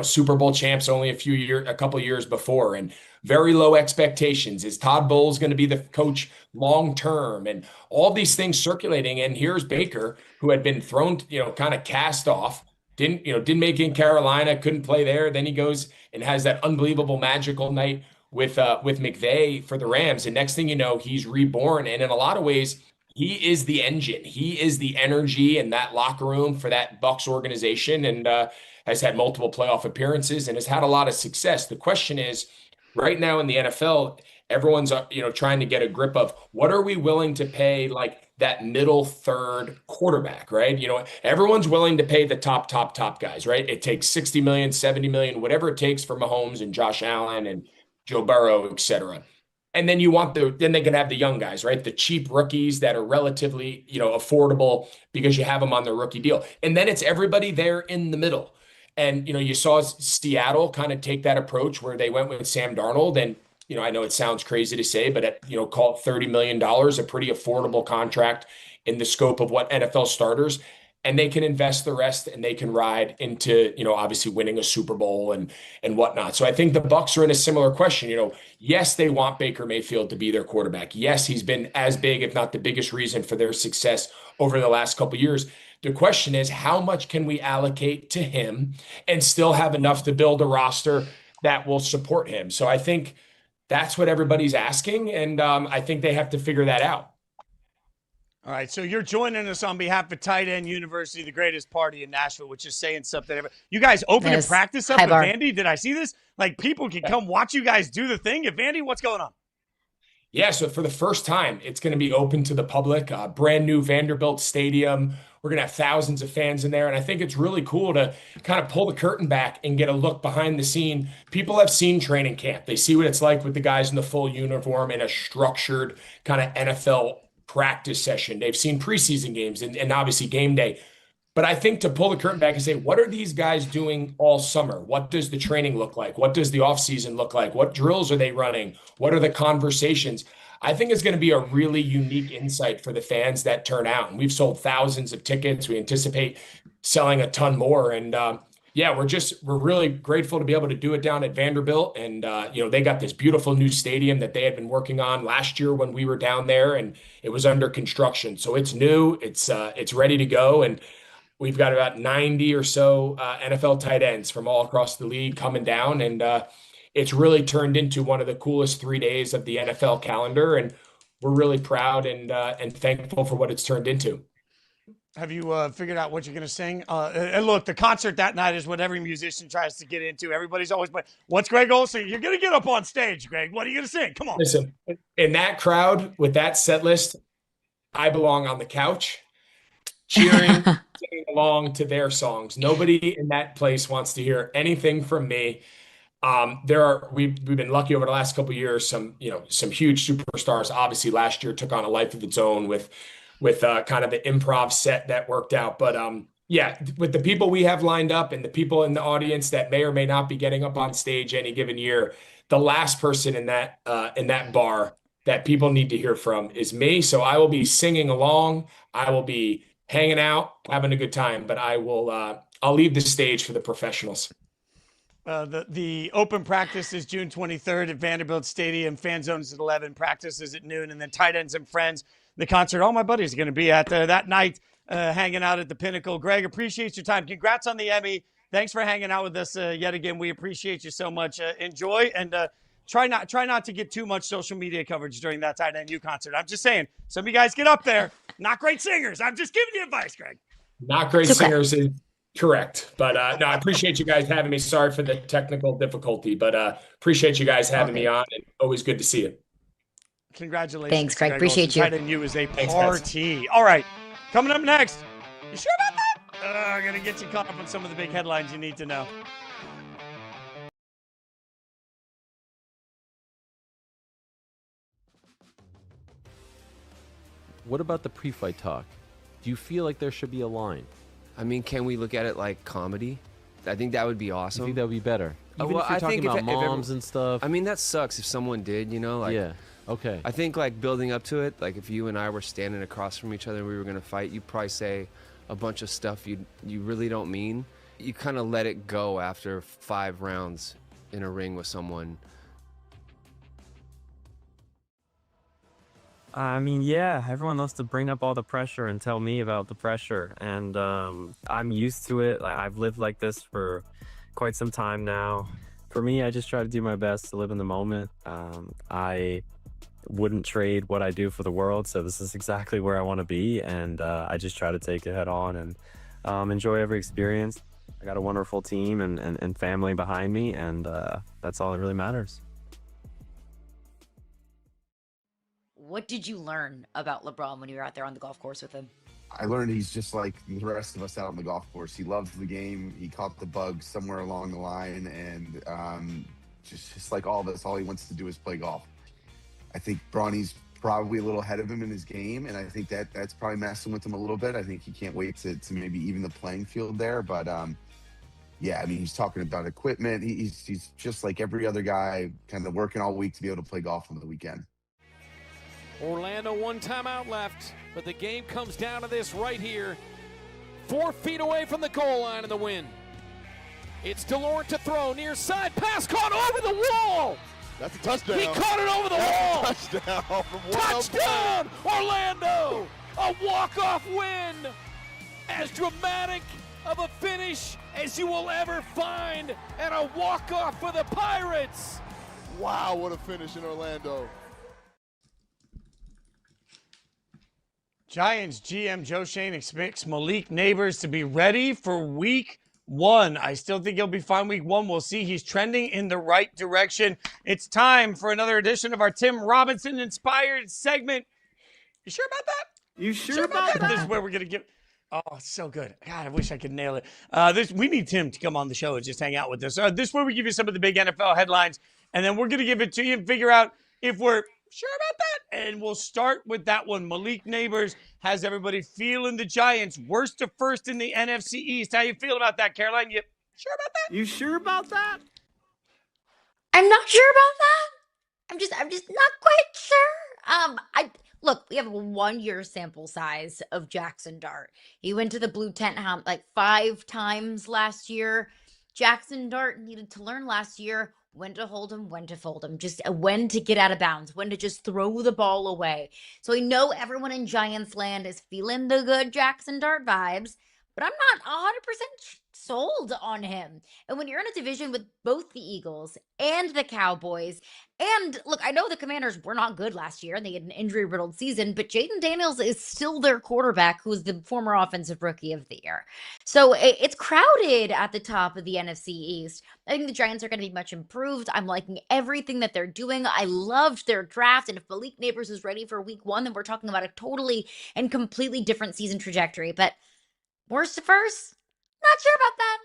Super Bowl champs only a couple years before, and very low expectations. Is Todd Bowles going to be the coach long-term? And all these things circulating. And here's Baker, who had been thrown, kind of cast off, didn't make it in Carolina, couldn't play there. Then he goes and has that unbelievable magical night with McVay for the Rams. And next thing you know, he's reborn. And in a lot of ways, he is the engine. He is the energy in that locker room for that Bucs organization, and has had multiple playoff appearances and has had a lot of success. The question is, right now in the NFL, everyone's trying to get a grip of what are we willing to pay like that middle third quarterback, right? Everyone's willing to pay the top guys, right? It takes 60 million, 70 million, whatever it takes for Mahomes and Josh Allen and Joe Burrow, et cetera. And then then they can have the young guys, right? The cheap rookies that are relatively, affordable because you have them on their rookie deal. And then it's everybody there in the middle. And, you saw Seattle kind of take that approach where they went with Sam Darnold. And, I know it sounds crazy to say, but call it $30 million, a pretty affordable contract in the scope of what NFL starters, and they can invest the rest and they can ride into, obviously winning a Super Bowl and whatnot. So I think the Bucs are in a similar question. Yes, they want Baker Mayfield to be their quarterback. Yes, he's been as big, if not the biggest reason for their success over the last couple of years. The question is, how much can we allocate to him and still have enough to build a roster that will support him? So I think that's what everybody's asking, and I think they have to figure that out. All right, so you're joining us on behalf of Tight End University, the greatest party in Nashville, which is saying something. You guys open a practice up with Vandy? Did I see this? Like, people can come watch you guys do the thing at Vandy? What's going on? Yeah, so for the first time, it's going to be open to the public, brand new Vanderbilt Stadium. We're going to have thousands of fans in there. And I think it's really cool to kind of pull the curtain back and get a look behind the scene. People have seen training camp. They see what it's like with the guys in the full uniform in a structured kind of NFL practice session. They've seen preseason games and obviously game day. But I think to pull the curtain back and say, what are these guys doing all summer? What does the training look like? What does the offseason look like? What drills are they running? What are the conversations? I think it's going to be a really unique insight for the fans that turn out. And we've sold thousands of tickets. We anticipate selling a ton more. And we're really grateful to be able to do it down at Vanderbilt. And, they got this beautiful new stadium that they had been working on last year when we were down there, and it was under construction. So it's new, it's ready to go. And we've got about 90 or so NFL tight ends from all across the league coming down. And it's really turned into one of the coolest 3 days of the NFL calendar. And we're really proud and thankful for what it's turned into. Have you figured out what you're going to sing? And look, the concert that night is what every musician tries to get into. Everybody's always playing. What's Greg Olsen? You're going to get up on stage, Greg. What are you going to sing? Come on. Listen, in that crowd with that set list, I belong on the couch, cheering, singing along to their songs. Nobody in that place wants to hear anything from me. We've been lucky over the last couple of years. Some huge superstars. Obviously, last year took on a life of its own with kind of the improv set that worked out. But with the people we have lined up and the people in the audience that may or may not be getting up on stage any given year, the last person in that bar that people need to hear from is me. So I will be singing along. I will be hanging out, having a good time. But I'll leave the stage for the professionals. The open practice is June 23rd at Vanderbilt Stadium. Fan zone is at 11. Practice is at noon. And then Tight Ends and Friends, the concert all my buddies are going to be at that night, hanging out at the Pinnacle. Greg, appreciate your time. Congrats on the Emmy. Thanks for hanging out with us yet again. We appreciate you so much. Enjoy, and try not to get too much social media coverage during that Tight End U concert. I'm just saying, some of you guys get up there. Not great singers. I'm just giving you advice, Greg. Not great singers is correct. But no, I appreciate you guys having me. Sorry for the technical difficulty, but appreciate you guys having me on, and always good to see you. Congratulations. Thanks, Greg. Appreciate you. Tight End U is a party. All right, coming up next. You sure about that? I'm going to get you caught up on some of the big headlines you need to know. What about the pre-fight talk? Do you feel like there should be a line? I mean, can we look at it like comedy? I think that would be awesome. You think that would be better? Even well, if you're talking about moms and stuff. I mean, that sucks if someone did, yeah. Okay. I think like building up to it, like if you and I were standing across from each other and we were going to fight, you'd probably say a bunch of stuff you really don't mean. You kind of let it go after 5 rounds in a ring with someone. I mean, yeah, everyone loves to bring up all the pressure and tell me about the pressure. And I'm used to it. I've lived like this for quite some time now. For me, I just try to do my best to live in the moment. I wouldn't trade what I do for the world. So this is exactly where I want to be. And I just try to take it head on and enjoy every experience. I got a wonderful team and family behind me. And that's all that really matters. What did you learn about LeBron when you were out there on the golf course with him? I learned he's just like the rest of us out on the golf course. He loves the game. He caught the bug somewhere along the line, and just like all of us, all he wants to do is play golf. I think Bronny's probably a little ahead of him in his game, and I think that's probably messing with him a little bit. I think he can't wait to maybe even the playing field there. But yeah, I mean, he's talking about equipment. He's just like every other guy, kind of working all week to be able to play golf on the weekend. Orlando, 1 timeout left, but the game comes down to this right here. 4 feet away from the goal line in the win. It's DeLorme to throw, near side, pass caught over the wall. That's a touchdown. He caught it over the wall. Touchdown from Touchdown, Orlando! A walk-off win. As dramatic of a finish as you will ever find, and a walk-off for the Pirates. Wow, what a finish in Orlando. Giants GM Joe Schoen expects Malik Neighbors to be ready for week 1. I still think he'll be fine week 1. We'll see. He's trending in the right direction. It's time for another edition of our Tim Robinson-inspired segment. You sure about that? You sure about that? This is where we're going to give... Oh, it's so good. God, I wish I could nail it. We need Tim to come on the show and just hang out with us. This is where we give you some of the big NFL headlines, and then we're going to give it to you and figure out if we're sure about that. And we'll start with that one. Malik Neighbors has everybody feeling the Giants worst to first in the NFC East. How you feel about that, Caroline? You sure about that? You sure about that? I'm not sure about that. I'm just not quite sure. Look, we have a 1-year sample size of Jackson Dart. He went to the blue tent like 5 times last year. Jackson Dart needed to learn last year when to hold him, when to fold him, just when to get out of bounds, when to just throw the ball away. So I know everyone in Giants land is feeling the good Jackson Dart vibes, but I'm not 100% sold on him. And when you're in a division with both the Eagles and the Cowboys, and look, I know the Commanders were not good last year and they had an injury-riddled season, but Jaden Daniels is still their quarterback, who is the former Offensive Rookie of the Year. So it's crowded at the top of the NFC East. I think the Giants are going to be much improved. I'm liking everything that they're doing. I loved their draft, and if Malik Neighbors is ready for week 1, then we're talking about a totally and completely different season trajectory. But worst to first, not sure about that.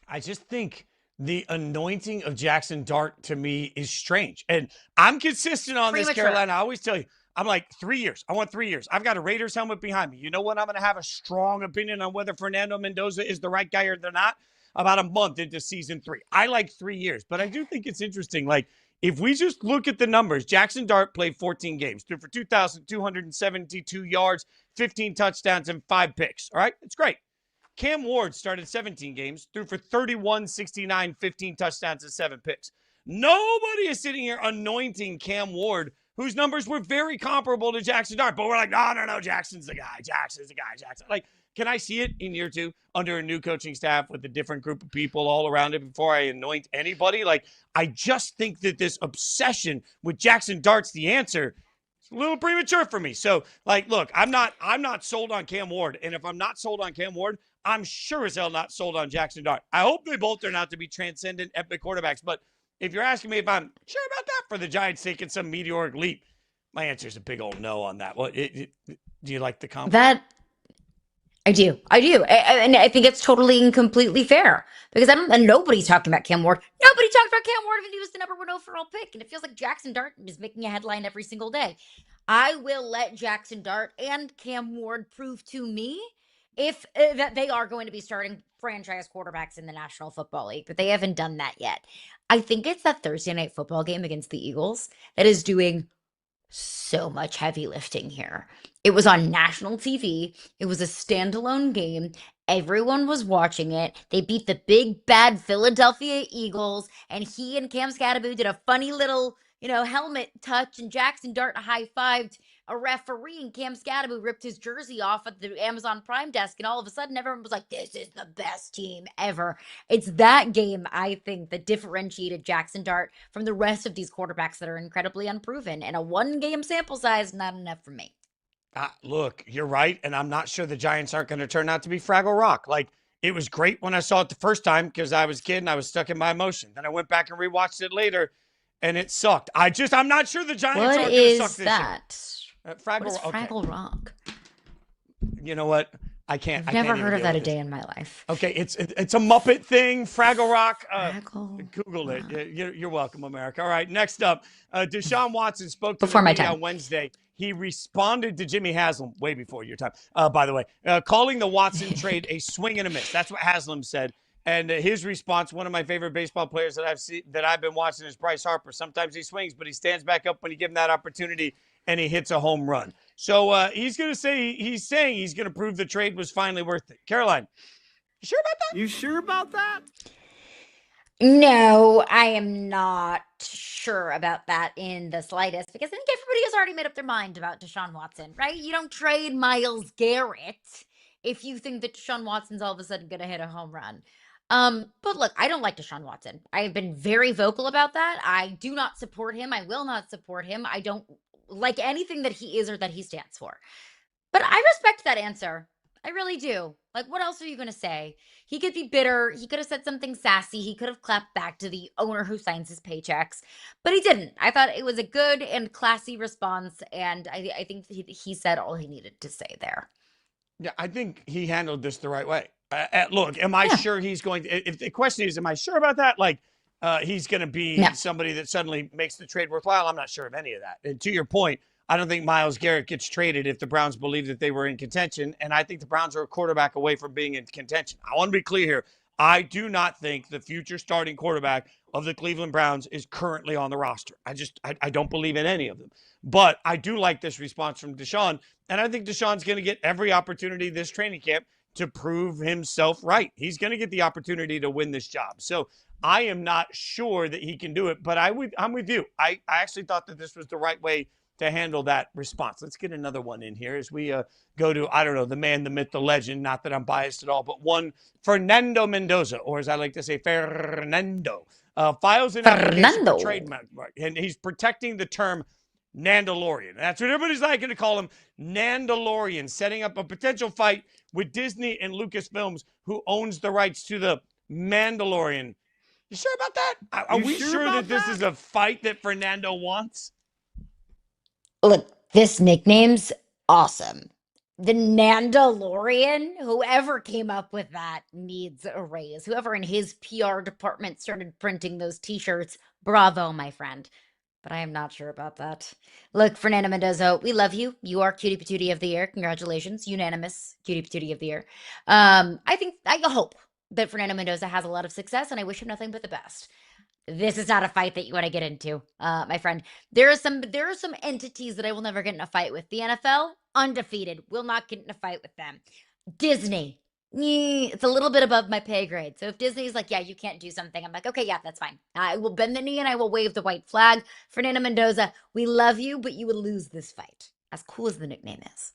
I just think the anointing of Jackson Dart to me is strange. And I'm consistent on this, Caroline. I always tell you, I'm like 3 years. I want 3 years. I've got a Raiders helmet behind me. You know what? I'm going to have a strong opinion on whether Fernando Mendoza is the right guy or they're not about a month into season 3. I like 3 years, but I do think it's interesting. Like, if we just look at the numbers, Jackson Dart played 14 games, threw for 2,272 yards, 15 touchdowns, and 5 picks. All right? It's great. Cam Ward started 17 games, threw for 31, 69, 15 touchdowns, and 7 picks. Nobody is sitting here anointing Cam Ward, whose numbers were very comparable to Jackson Dart. But we're like, no, Jackson's the guy. Jackson's the guy. Jackson. Like, can I see it in year 2 under a new coaching staff with a different group of people all around it before I anoint anybody? Like, I just think that this obsession with Jackson Dart's the answer. It's a little premature for me. So, like, look, I'm not sold on Cam Ward. And if I'm not sold on Cam Ward, I'm sure as hell not sold on Jackson Dart. I hope they both turn out to be transcendent, epic quarterbacks. But if you're asking me if I'm sure about that for the Giants taking some meteoric leap, my answer is a big old no on that. What do you like the compliment? That I do. And I think it's totally and completely fair because nobody's talking about Cam Ward. Nobody talked about Cam Ward when he was the number 1 overall pick. And it feels like Jackson Dart is making a headline every single day. I will let Jackson Dart and Cam Ward prove to me if that they are going to be starting franchise quarterbacks in the National Football League, but they haven't done that yet. I think it's that Thursday night football game against the Eagles that is doing so much heavy lifting here. It was on national TV. It was a standalone game. Everyone was watching it. They beat the big, bad Philadelphia Eagles, and he and Cam Scadaboo did a funny little, helmet touch, and Jackson Dart high-fived a referee, and Cam Scadaboo ripped his jersey off at the Amazon Prime desk, and all of a sudden everyone was like, this is the best team ever. It's that game, I think, that differentiated Jackson Dart from the rest of these quarterbacks that are incredibly unproven, and a 1-game sample size, not enough for me. Look, you're right, and I'm not sure the Giants aren't going to turn out to be Fraggle Rock. Like, it was great when I saw it the first time because I was a kid and I was stuck in my emotion. Then I went back and rewatched it later, and it sucked. I'm not sure the Giants aren't going to suck this year. What is Fraggle Rock? You know what? I can't. I've never heard of that a day in my life. Okay, it's a Muppet thing. Fraggle Rock. Fraggle Google it. You're welcome, America. All right. Next up, Deshaun Watson spoke to Before the my media time. on Wednesday. He responded to Jimmy Haslam way before your time. By the way, calling the Watson trade a swing and a miss. That's what Haslam said. And his response, one of my favorite baseball players that I've been watching is Bryce Harper. Sometimes he swings, but he stands back up when you give him that opportunity. and he hits a home run. So he's saying he's going to prove the trade was finally worth it. Caroline, you sure about that? You sure about that? No, I am not sure about that in the slightest because I think everybody has already made up their mind about Deshaun Watson, right? You don't trade Myles Garrett if you think that Deshaun Watson's all of a sudden going to hit a home run. But look, I don't like Deshaun Watson. I've been very vocal about that. I do not support him. I will not support him. I don't like anything that he is or that he stands for. But I respect that answer. I really do. Like, what else are you going to say? He could be bitter. He could have said something sassy. He could have clapped back to the owner who signs his paychecks, but he didn't. I thought it was a good and classy response, and I think he said all he needed to say there. Yeah, I think he handled this the right way. Look, am I sure he's going to – if the question is, am I sure about that? Like, he's going to be somebody that suddenly makes the trade worthwhile? I'm not sure of any of that. And to your point, I don't think Myles Garrett gets traded if the Browns believe that they were in contention, and I think the Browns are a quarterback away from being in contention. I want to be clear here. I do not think the future starting quarterback of the Cleveland Browns is currently on the roster. I don't believe in any of them. But I do like this response from Deshaun, and I think Deshaun's going to get every opportunity this training camp to prove himself right. He's going to get the opportunity to win this job. So I am not sure that he can do it, but I'm with you. I actually thought that this was the right way to handle that response. Let's get another one in here as we go to, I don't know, the man, the myth, the legend, not that I'm biased at all, but one Fernando Mendoza, or as I like to say, Fernando, files an application for trademark, and he's protecting the term Nandalorian. That's what everybody's liking to call him, Nandalorian, setting up a potential fight with Disney and Lucasfilms, who owns the rights to the Mandalorian. You sure about that? Are we sure that this is a fight that Fernando wants? Look, this nickname's awesome. The Nandalorian, whoever came up with that needs a raise. Whoever in his PR department started printing those t-shirts, bravo, my friend. But I am not sure about that. Look, Fernando Mendoza, we love you. You are Cutie Patootie of the Year. Congratulations. Unanimous Cutie Patootie of the Year. I hope that Fernando Mendoza has a lot of success, and I wish him nothing but the best. This is not a fight that you want to get into, my friend. There are some entities that I will never get in a fight with. The NFL, undefeated, will not get in a fight with them. Disney, it's a little bit above my pay grade. So if Disney's like, yeah, you can't do something, I'm like, okay, yeah, that's fine. I will bend the knee and I will wave the white flag. Fernando Mendoza, we love you, but you will lose this fight. As cool as the nickname is.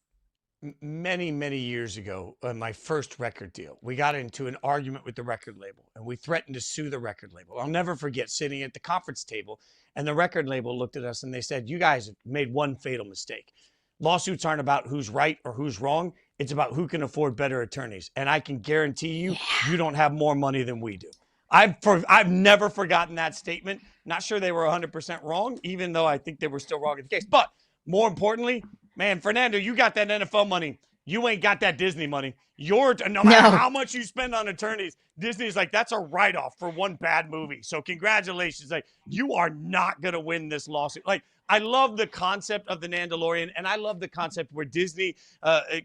Many, many years ago, on my first record deal, we got into an argument with the record label, and we threatened to sue the record label. I'll never forget sitting at the conference table, and the record label looked at us and they said, you guys have made one fatal mistake. Lawsuits aren't about who's right or who's wrong. It's about who can afford better attorneys. And I can guarantee you, you don't have more money than we do. I've never forgotten that statement. Not sure they were 100% wrong, even though I think they were still wrong in the case. But more importantly, man, Fernando, you got that NFL money. You ain't got that Disney money. No matter how much you spend on attorneys, Disney's like, that's a write-off for one bad movie. So congratulations. Like, you are not going to win this lawsuit. Like, I love the concept of the Nandalorian, and I love the concept where Disney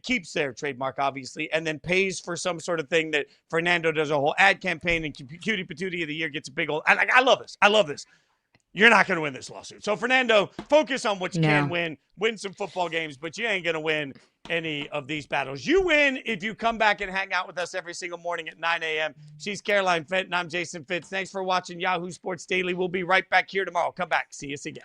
keeps their trademark, obviously, and then pays for some sort of thing that Fernando does a whole ad campaign, and Cutie Patootie of the Year gets a big old – I love this. I love this. You're not going to win this lawsuit. So, Fernando, focus on what you can win some football games, but you ain't going to win any of these battles. You win if you come back and hang out with us every single morning at 9 a.m. She's Caroline Fenton. I'm Jason Fitz. Thanks for watching Yahoo Sports Daily. We'll be right back here tomorrow. Come back. See us again.